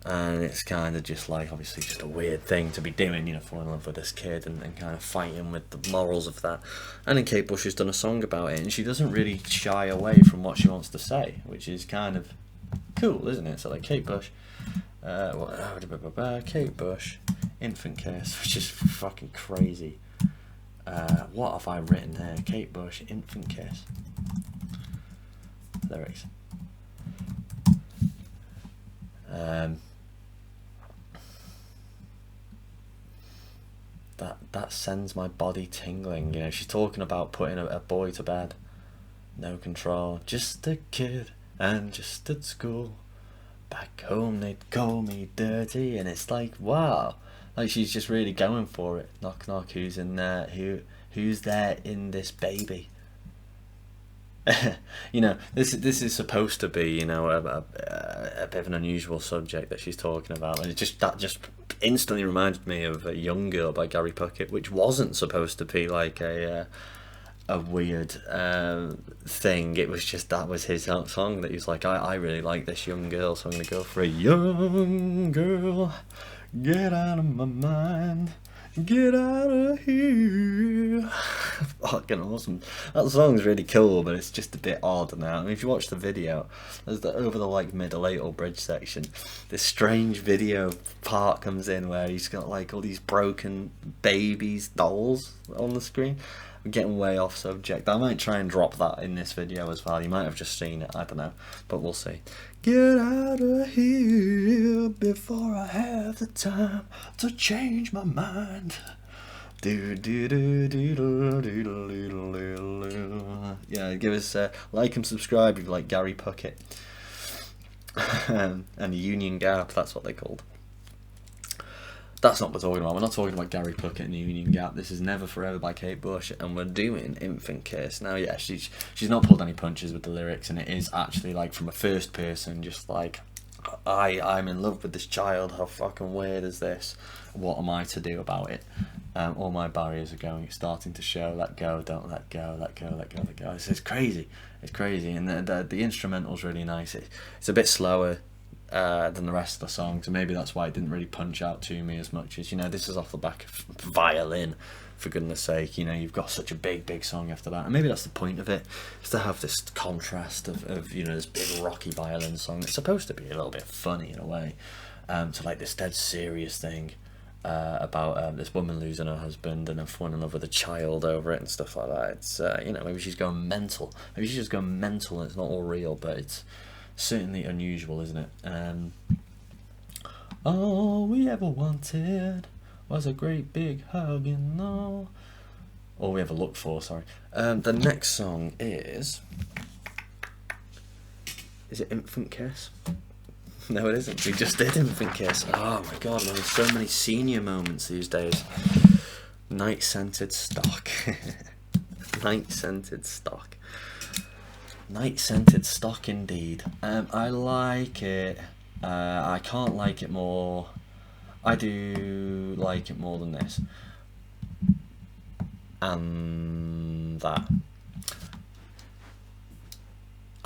And it's kind of just like, obviously just a weird thing to be doing, you know, falling in love with this kid and kind of fighting with the morals of that. And then Kate Bush has done a song about it, and she doesn't really shy away from what she wants to say, which is kind of cool, isn't it? So like Kate Bush, Kate Bush, Infant Kiss, which is fucking crazy. What have I written here? Kate Bush, Infant Kiss. Lyrics. That sends my body tingling. You know, she's talking about putting a boy to bed. No control, just a kid, and just at school. Back home they'd call me dirty, and it's like, wow, like she's just really going for it. Knock knock, who's in there? Who's there in this baby? You know, this is supposed to be, you know, a bit of an unusual subject that she's talking about, and that just instantly reminded me of A Young Girl by Gary Puckett, which wasn't supposed to be like a weird thing. It was just, that was his song that he was like, I really like this young girl, so I'm gonna go for a young girl. Get out of my mind. Get out of here. Fucking awesome. That song's really cool, but it's just a bit odd now. I mean, if you watch the video, there's over the like middle 8 or bridge section, this strange video part comes in where he's got like all these broken babies dolls on the screen. I'm getting way off subject. I might try and drop that in this video as well. You might have just seen it, I don't know, but we'll see. Get out of here before I have the time to change my mind. Yeah, give us a like and subscribe if you like Gary Puckett. And Union Gap, that's what they're called. That's not what we're talking about. We're not talking about Gary Puckett and the Union Gap. This is Never Forever by Kate Bush, and we're doing Infant Kiss. Now, yeah, she's not pulled any punches with the lyrics, and it is actually like from a first person, just like, I'm in love with this child. How fucking weird is this? What am I to do about it? All my barriers are starting to show. Let go, don't let go. Let go, let go, let go. It's crazy. It's crazy, and the instrumental's really nice. It's a bit slower than the rest of the song, so maybe that's why it didn't really punch out to me as much as, you know, this is off the back of Violin, for goodness sake. You know, you've got such a big song after that, and maybe that's the point of it, is to have this contrast of you know, this big rocky violin song that's supposed to be a little bit funny in a way, to like this dead serious thing about this woman losing her husband and then falling in love with a child over it and stuff like that. It's you know, maybe she's going mental, maybe she's just going mental and it's not all real, but it's certainly unusual, isn't it? All we ever wanted was a great big hug, you know. All we ever look for, sorry. The next song is it Infant Kiss? No, it isn't. We just did Infant Kiss. Oh my god, I'm having so many senior moments these days. Night Scented Stock. Night Scented Stock. Night Scented Stock indeed. I like it. I can't like it more. I do like it more than this. And that.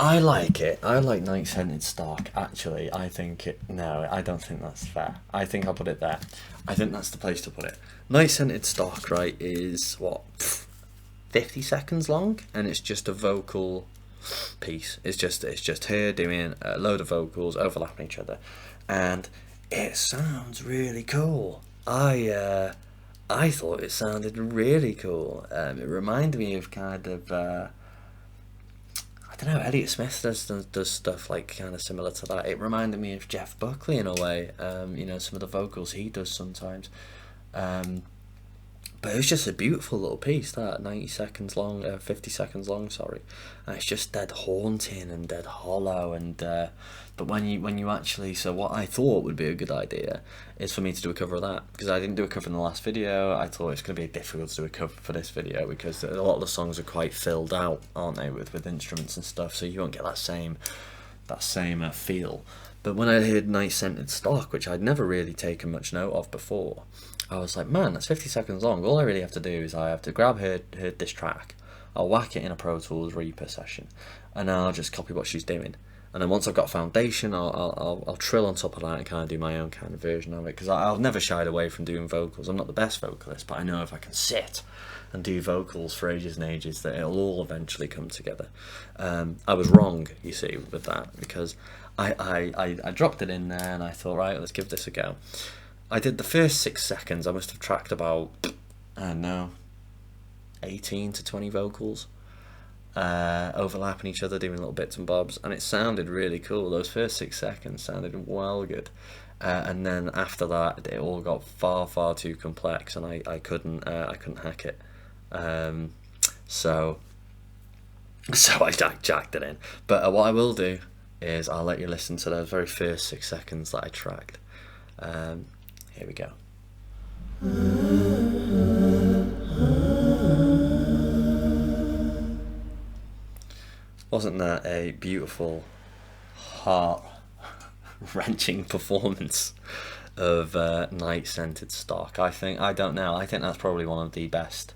I like it. I like Night Scented Stock, actually. I think it... No, I don't think that's fair. I think I'll put it there. I think that's the place to put it. Night Scented Stock, right, is, what, 50 seconds long? And it's just a vocal piece. It's just her doing a load of vocals overlapping each other. And it sounds really cool. I thought it sounded really cool. It reminded me of kind of... I don't know, Elliott Smith does stuff like kind of similar to that. It reminded me of Jeff Buckley in a way, you know, some of the vocals he does sometimes. But it was just a beautiful little piece, that 90 seconds long, 50 seconds long, sorry. And it's just dead haunting and dead hollow, and but when you actually, so what I thought would be a good idea is for me to do a cover of that, because I didn't do a cover in the last video. I thought it's going to be difficult to do a cover for this video because a lot of the songs are quite filled out, aren't they, with instruments and stuff, so you won't get that same feel. But when I heard Night Scented Stock, which I'd never really taken much note of before, I was like, man, that's 50 seconds long. All I really have to do is I have to grab her this track, I'll whack it in a Pro Tools Reaper session, and I'll just copy what she's doing. And then once I've got a foundation, I'll trill on top of that and kind of do my own kind of version of it, because I've never shied away from doing vocals. I'm not the best vocalist, but I know if I can sit and do vocals for ages and ages, that it'll all eventually come together. I was wrong, you see, with that, because I dropped it in there and I thought, right, let's give this a go. I did the first 6 seconds. I must have tracked about, I don't know, 18 to 20 vocals overlapping each other, doing little bits and bobs, and it sounded really cool. Those first 6 seconds sounded well good, and then after that it all got far too complex, and I couldn't hack it. So I jacked it in. But what I will do is I'll let you listen to those very first 6 seconds that I tracked. Here we go. Wasn't that a beautiful, heart-wrenching performance of Night Scented Stock? I think that's probably one of the best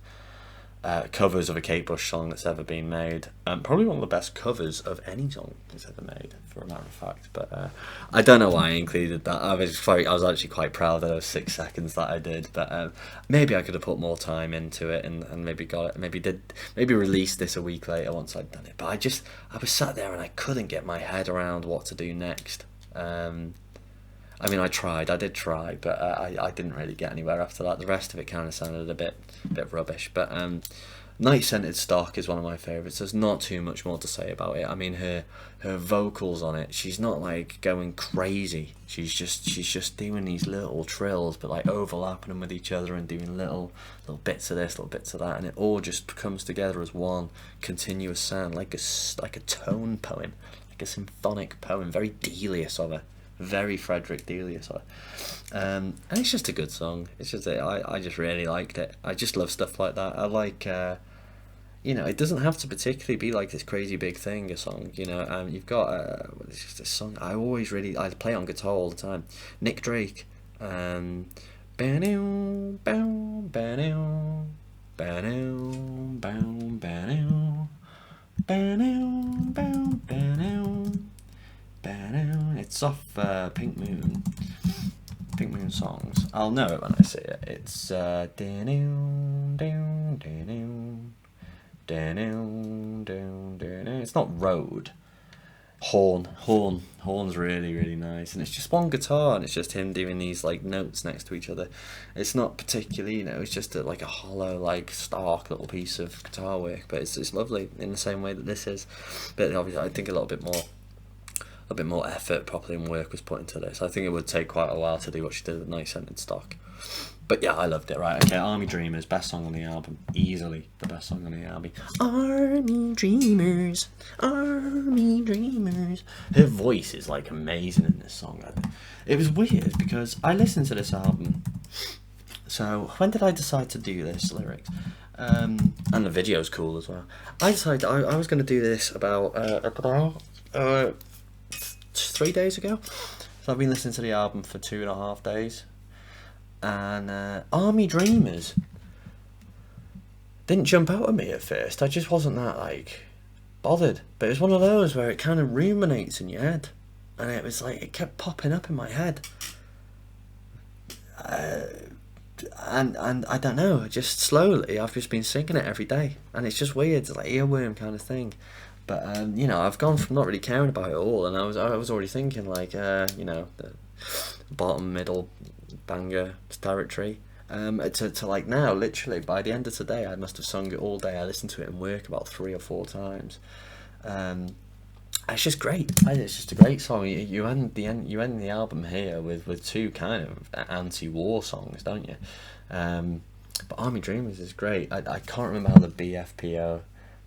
covers of a Kate Bush song that's ever been made. Probably one of the best covers of any song that's ever made, for a matter of fact. But I don't know why I included that. I was actually quite proud of those 6 seconds that I did. But maybe I could have put more time into it and maybe got it. Maybe released this a week later once I'd done it. But I was sat there and I couldn't get my head around what to do next. I mean, I did try, but I didn't really get anywhere after that. The rest of it kind of sounded a bit rubbish. But Night Scented Stock is one of my favourites. There's not too much more to say about it. I mean, her vocals on it, she's not like going crazy. She's just doing these little trills, but like overlapping them with each other and doing little bits of this, little bits of that, and it all just comes together as one continuous sound, like a tone poem, like a symphonic poem, very Delius of her. Very Frederick Delius, and it's just a good song. It's just I just really liked it. I just love stuff like that. I like it doesn't have to particularly be like this crazy big thing. A song, you've got it's just a song I play on guitar all the time. Nick Drake, it's off Pink Moon songs. I'll know it when I see it. It's it's not Road. Horn's really nice, and it's just one guitar and it's just him doing these like notes next to each other. It's not particularly, it's just like a hollow, like stark little piece of guitar work, but it's lovely in the same way that this is. But obviously I think a little bit more effort probably and work was put into this. I think it would take quite a while to do what she did with Night Scented Stock. But yeah, I loved it. Right, okay, Army Dreamers, best song on the album. Easily the best song on the album. Army Dreamers, Army Dreamers. Her voice is like amazing in this song. It was weird because I listened to this album. So when did I decide to do this lyrics? And the video's cool as well. I decided I was going to do this about 3 days ago. So I've been listening to the album for 2.5 days. And Army Dreamers didn't jump out at me at first. I just wasn't that like bothered. But it was one of those where it kind of ruminates in your head. And it was like, it kept popping up in my head. And I don't know, just slowly I've just been singing it every day, and it's just weird. It's like earworm kind of thing. But you know, I've gone from not really caring about it all, and I was already thinking like you know, the bottom middle banger territory, to like now literally by the end of today I must have sung it all day. I listened to it in work about 3 or 4 times. It's just great. It's just a great song. You end the album here with 2 kind of anti-war songs, don't you? But Army Dreamers is great. I can't remember how the BFPO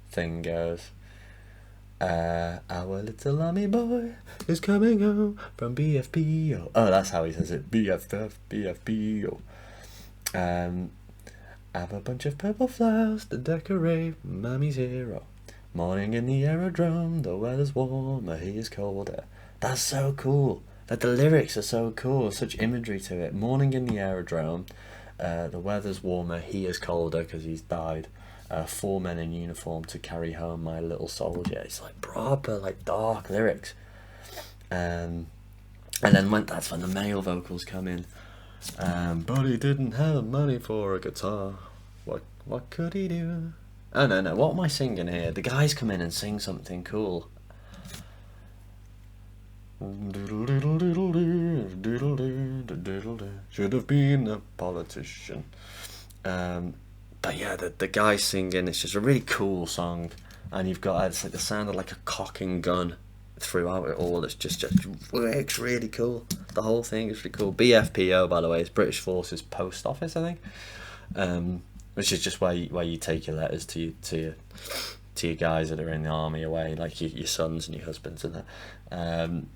thing goes. Our little army boy is coming home from BFPO. Oh, that's how he says it. BFPO. Have a bunch of purple flowers to decorate Mommy's hero. Morning in the aerodrome, the weather's warmer, he is colder. That's so cool. That the lyrics are so cool, such imagery to it. Morning in the aerodrome, the weather's warmer, he is colder because he's died. 4 men in uniform to carry home my little soldier. It's like proper, like dark lyrics. And then that's when the male vocals come in. But he didn't have money for a guitar. What could he do? Oh no, what am I singing here? The guys come in and sing something cool. Should have been a politician. But yeah, the guys singing, it's just a really cool song. And you've got, it's like the sound of like a cocking gun throughout it all. It's just works really cool. The whole thing is really cool. BFPO, by the way, is British Forces Post Office, I think. Which is just where you take your letters to your guys that are in the army away, like your sons and your husbands and that.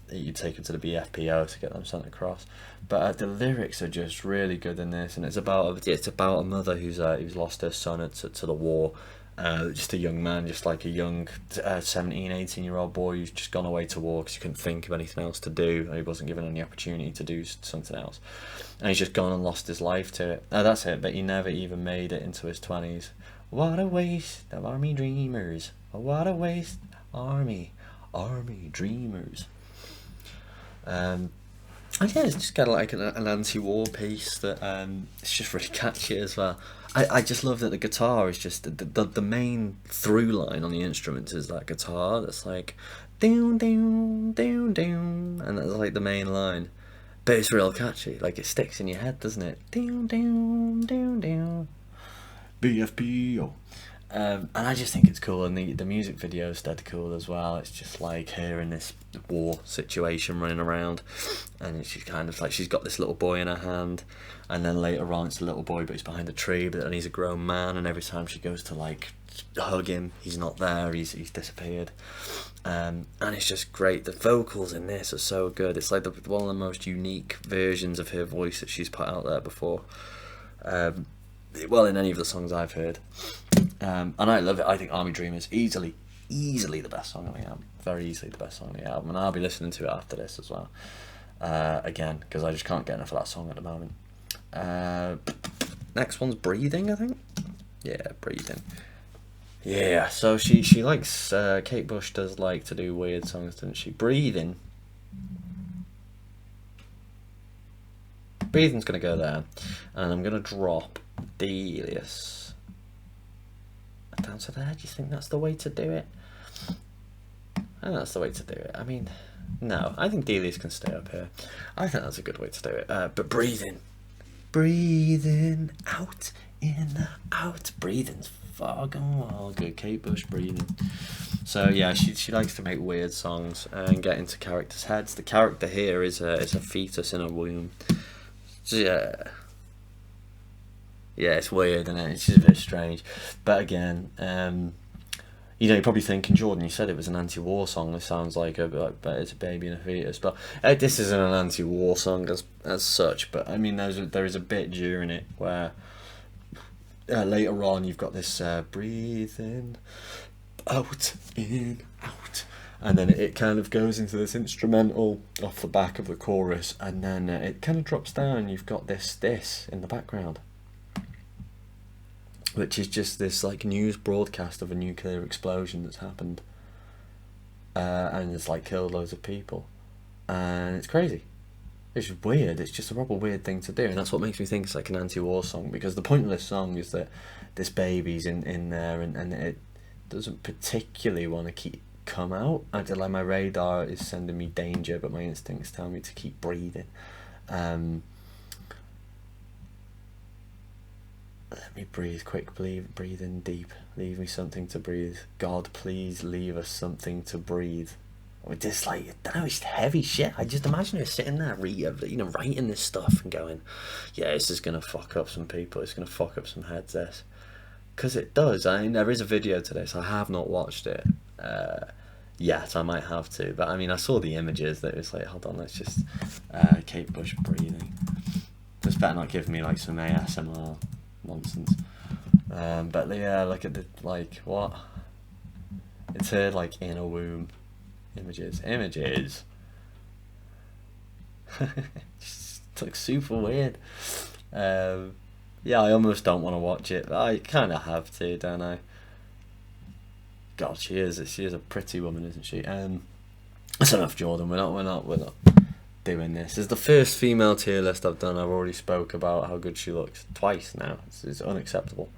You take them to the BFPO to get them sent across. But the lyrics are just really good in this, and it's about a mother who's lost her son to the war. Just a young man, just like a young 17, 18-year-old boy who's just gone away to war because he couldn't think of anything else to do, and he wasn't given any opportunity to do something else, and he's just gone and lost his life to it. That's it, but he never even made it into his 20s. What a waste of army dreamers. What a waste, army dreamers. And yeah, it's just kind of like an anti-war piece that it's just really catchy as well. I just love that the guitar is just the main through line on the instruments is that guitar that's like down down down down, and that's like the main line, but it's real catchy. Like it sticks in your head, doesn't it? Down down down down. BFPO. And I just think it's cool, and the music video is dead cool as well. It's just like her in this war situation running around, and she's kind of like, she's got this little boy in her hand, and then later on it's a little boy but he's behind a tree, but then he's a grown man, and every time she goes to like hug him, he's not there, he's disappeared. And it's just great. The vocals in this are so good. It's like one of the most unique versions of her voice that she's put out there before. Well, in any of the songs I've heard. And I love it. I think Army Dreamers easily the best song on the album. Very easily the best song on the album. And I'll be listening to it after this as well. Again, because I just can't get enough of that song at the moment. Next one's Breathing, I think. Yeah, Breathing. Yeah, so she likes, Kate Bush does like to do weird songs, doesn't she? Breathing's going to go there. And I'm going to drop Delius down to there. Do you think that's the way to do it? I think that's the way to do it. I mean, no, I think Delius can stay up here. I think that's a good way to do it. But breathing out in the out. Breathing's fucking well good. Kate Bush, Breathing. So yeah, she likes to make weird songs and get into characters' heads. The character here is a fetus in a womb. So, yeah. Yeah, it's weird, isn't it? It's just a bit strange. But again, you know, you're probably thinking, Jordan, you said it was an anti-war song. This sounds like but it's a baby and a fetus. But this isn't an anti-war song as such. But I mean, there is a bit during it where later on you've got this breathe in, out, and then it kind of goes into this instrumental off the back of the chorus, and then it kind of drops down. You've got this in the background, which is just this like news broadcast of a nuclear explosion that's happened, and it's like killed loads of people, and it's crazy. It's just weird. It's just a proper weird thing to do, and that's what makes me think it's like an anti-war song, because the point of this song is that this baby's in there, and it doesn't particularly want to come out. I feel like my radar is sending me danger, but my instincts tell me to keep breathing. Let me breathe quick, breathe in deep, leave me something to breathe. God, please leave us something to breathe. With this, like, I don't know, it's heavy shit. I just imagine her sitting there, writing this stuff and going, yeah, this is gonna fuck up some people, it's gonna fuck up some heads, this. Because it does. I mean, there is a video to this. I have not watched it yet. I might have to, but I mean, I saw the images that it was like, hold on, let's just Kate Bush breathing. This better not give me like some ASMR nonsense. But yeah, look at the, like, what? It's her like in a womb. Images. Just looks super weird. Yeah, I almost don't want to watch it, but I kind of have to, don't I? God, she is a pretty woman, isn't she? That's enough, Jordan. We're not doing this. It's the first female tier list I've done. I've already spoke about how good she looks twice now. It's unacceptable.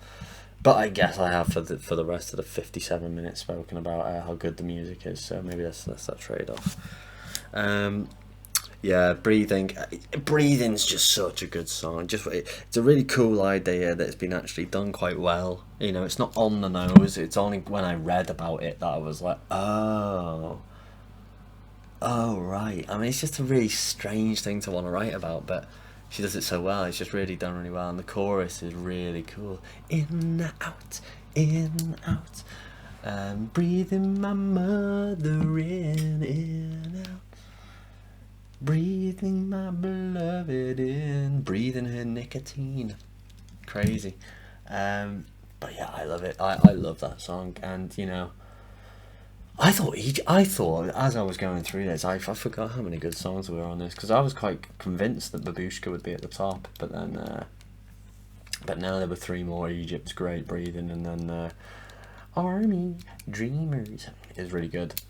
But I guess I have for the rest of the 57 minutes spoken about how good the music is. So maybe that's that trade off. Yeah, breathing's just such a good song. It's a really cool idea that it's been actually done quite well. You know, it's not on the nose. It's only when I read about it that I was like, oh right. I mean, it's just a really strange thing to want to write about, but she does it so well. It's just really done really well, and the chorus is really cool. In, out, breathing my mother in, out. Breathing my beloved in, breathing her nicotine. Crazy. But yeah, I love it. I love that song, and you know, I thought as I was going through this, I forgot how many good songs were on this, because I was quite convinced that Babooshka would be at the top, but then but now there were 3 more. Egypt's great, breathing, and then Army Dreamers is really good.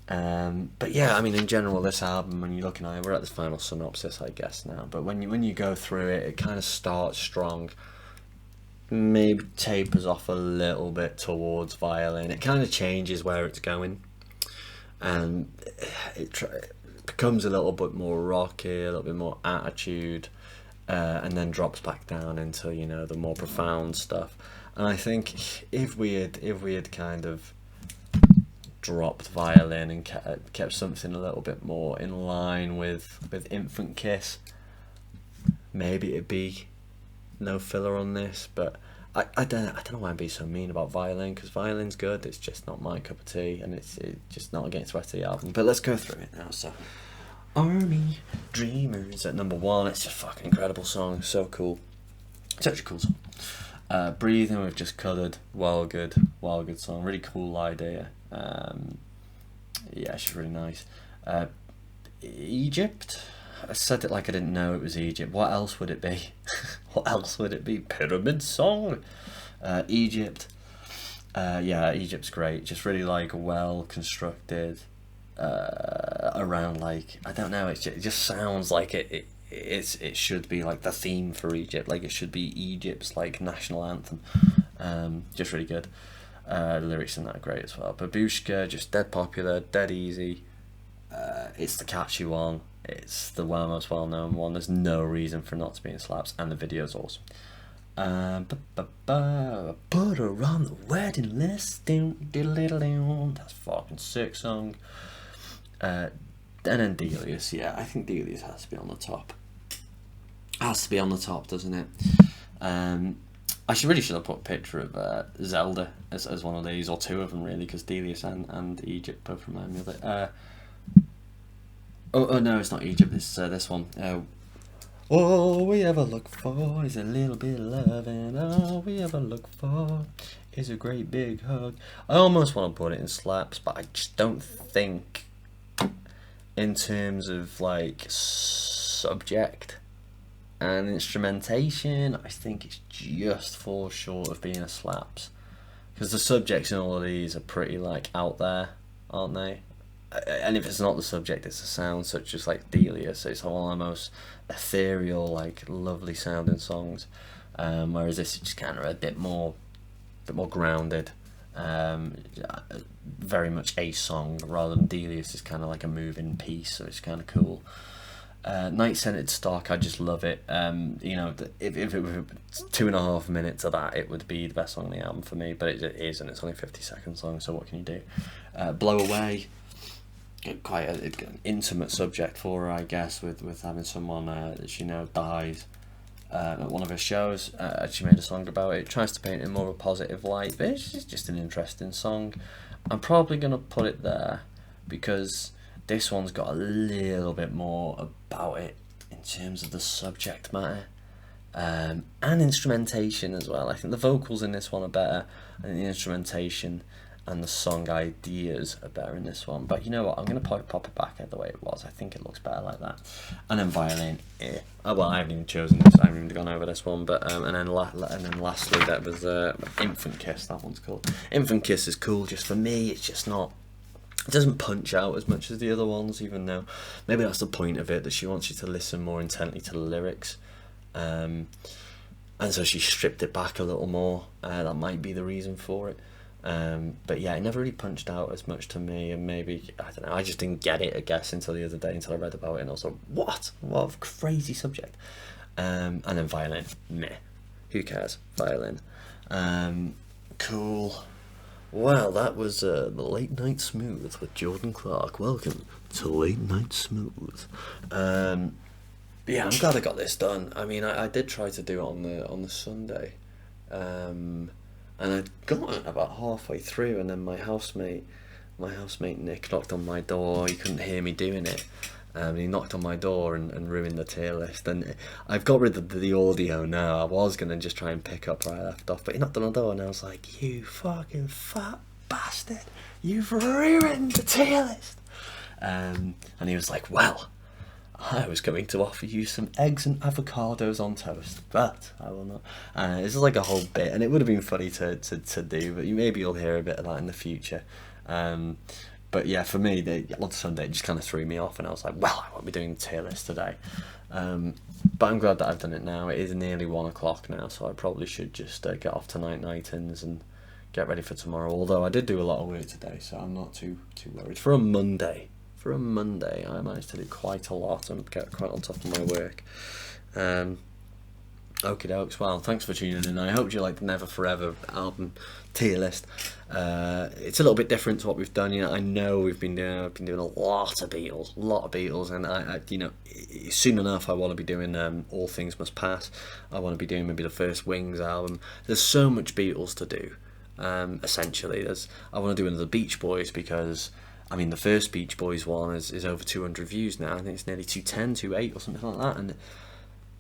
But yeah, I mean, in general, this album, when you're looking at it, we're at the final synopsis, I guess, now, but when you go through it, it kind of starts strong, maybe tapers off a little bit towards Violin. It kind of changes where it's going, and it becomes a little bit more rocky, a little bit more attitude, and then drops back down into, you know, the more profound stuff. And I think if we had kind of dropped Violin and kept something a little bit more in line with Infant Kiss, maybe it'd be no filler on this. But I don't know why I'm being so mean about Violin, because Violin's good. It's just not my cup of tea, and it's just not against the rest of the album. But let's go through it now. So, Army Dreamers at number 1. It's a fucking incredible song. So cool. Such a cool song. Breathing, we've just covered. Wild good song. Really cool idea. Yeah, she's really nice. Egypt. I said it like I didn't know it was Egypt. What else would it be? What else would it be? Pyramid Song. Egypt. Yeah, Egypt's great. Just really like well constructed. Around, like, I don't know. It just sounds like it should be like the theme for Egypt. Like it should be Egypt's like national anthem. Just really good. The lyrics in that are great as well. Babooshka, just dead popular, dead easy. It's the catchy one. It's the most well-known one. There's no reason for it not to be in slaps, and the video's awesome. Put her on the wedding list. That's fucking sick song. And then Delius. Yeah, I think Delius has to be on the top. Has to be on the top, doesn't it? I really should have put a picture of Zelda as one of these, or two of them really, because Delius and Egypt both remind me of it. Oh no, it's not Egypt. It's this one. All we ever look for is a little bit of love, and all we ever look for is a great big hug. I almost want to put it in slaps, but I just don't think, in terms of like subject and instrumentation, I think it's just falls short of being a slaps, because the subjects in all of these are pretty like out there, aren't they? And if it's not the subject, it's the sound, such as like Delius. It's all the most ethereal, like lovely sounding songs, whereas this is just kind of a bit more grounded, very much a song rather than Delius is kind of like a moving piece, so it's kind of cool. Night Scented Stock, I just love it. You know, if it were 2.5 minutes of that, it would be the best song on the album for me, but it is, and it's only a 50-second song, so what can you do? Blow Away, quite an intimate subject for her, I guess, with having someone that she knows dies at one of her shows. She made a song about it. Tries to paint it in more of a positive light, but it's just an interesting song. I'm probably going to put it there because this one's got a little bit more about it in terms of the subject matter and instrumentation as well. I think the vocals in this one are better, and the instrumentation and the song ideas are better in this one. But you know what, I'm going to pop it back at the way it was. I think it looks better like that. And then Violin, oh, well, I haven't even chosen this, I haven't even gone over this one, but and then lastly that was Infant Kiss. That one's cool. Infant Kiss is cool, just for me it's just not, it doesn't punch out as much as the other ones, even though maybe that's the point of it, that she wants you to listen more intently to the lyrics, and so she stripped it back a little more. That might be the reason for it. But yeah, it never really punched out as much to me, and maybe, I don't know, I just didn't get it, I guess, until the other day, until I read about it, and I was like, what a crazy subject. And then Violin, meh, who cares, Violin. Cool. Well, that was the Late Night Smooth with Jordan Clark. Welcome to Late Night Smooth. Yeah, I'm glad I got this done. I mean, I did try to do it on the Sunday, and I got it about halfway through, and then my housemate Nick knocked on my door. He couldn't hear me doing it, and he knocked on my door and ruined the tier list. And I've got rid of the audio now. I was gonna just try and pick up where I left off, but he knocked on the door, and I was like, "You fucking fat bastard! You've ruined the tier list!" And he was like, "Well, I was going to offer you some eggs and avocados on toast, but I will not." This is like a whole bit, and it would have been funny to do, but maybe you'll hear a bit of that in the future. But yeah, for me, on Sunday, it just kind of threw me off, and I was like, well, I won't be doing the tier list today. But I'm glad that I've done it now. It is nearly 1 o'clock now, so I probably should just get off to Night-Nightins and get ready for tomorrow. Although I did do a lot of work today, so I'm not too worried. For a Monday, I managed to do quite a lot and get quite on top of my work. Okie dokes. Well, thanks for tuning in. I hope you like the Never Forever album tier list. It's a little bit different to what we've done. You know, I know I've been doing a lot of Beatles, and I you know, soon enough I want to be doing All Things Must Pass. I want to be doing maybe the first Wings album. There's so much Beatles to do. Essentially, I want to do another Beach Boys, because I mean, the first Beach Boys one is over 200 views now. I think it's nearly 210, 208 or something like that. And,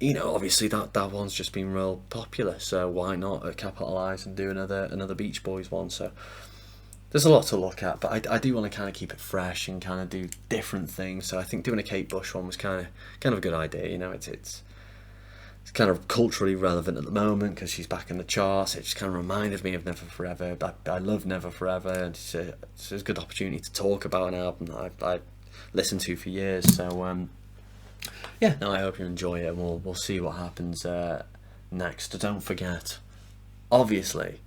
you know, obviously that one's just been real popular. So why not capitalise and do another Beach Boys one? So there's a lot to look at. But I do want to kind of keep it fresh and kind of do different things. So I think doing a Kate Bush one was kind of a good idea. You know, it's kind of culturally relevant at the moment because she's back in the charts. It just kind of reminded me of Never Forever. I love Never Forever, and it's a good opportunity to talk about an album that I've listened to for years. So yeah, no, I hope you enjoy it, and we'll see what happens next. Don't forget, obviously,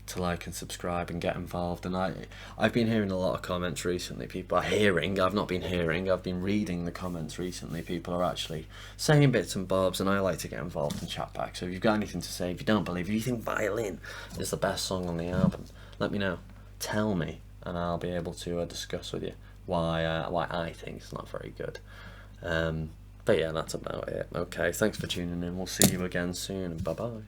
to like and subscribe and get involved. And I've been hearing a lot of comments recently. People are hearing, I've not been hearing, I've been reading the comments recently. People are actually saying bits and bobs, and I like to get involved and chat back. So if you've got anything to say, if you don't believe, if you think Violin is the best song on the album, let me know, tell me, and I'll be able to discuss with you why I think it's not very good. But yeah, that's about it. Okay, thanks for tuning in. We'll see you again soon. Bye bye.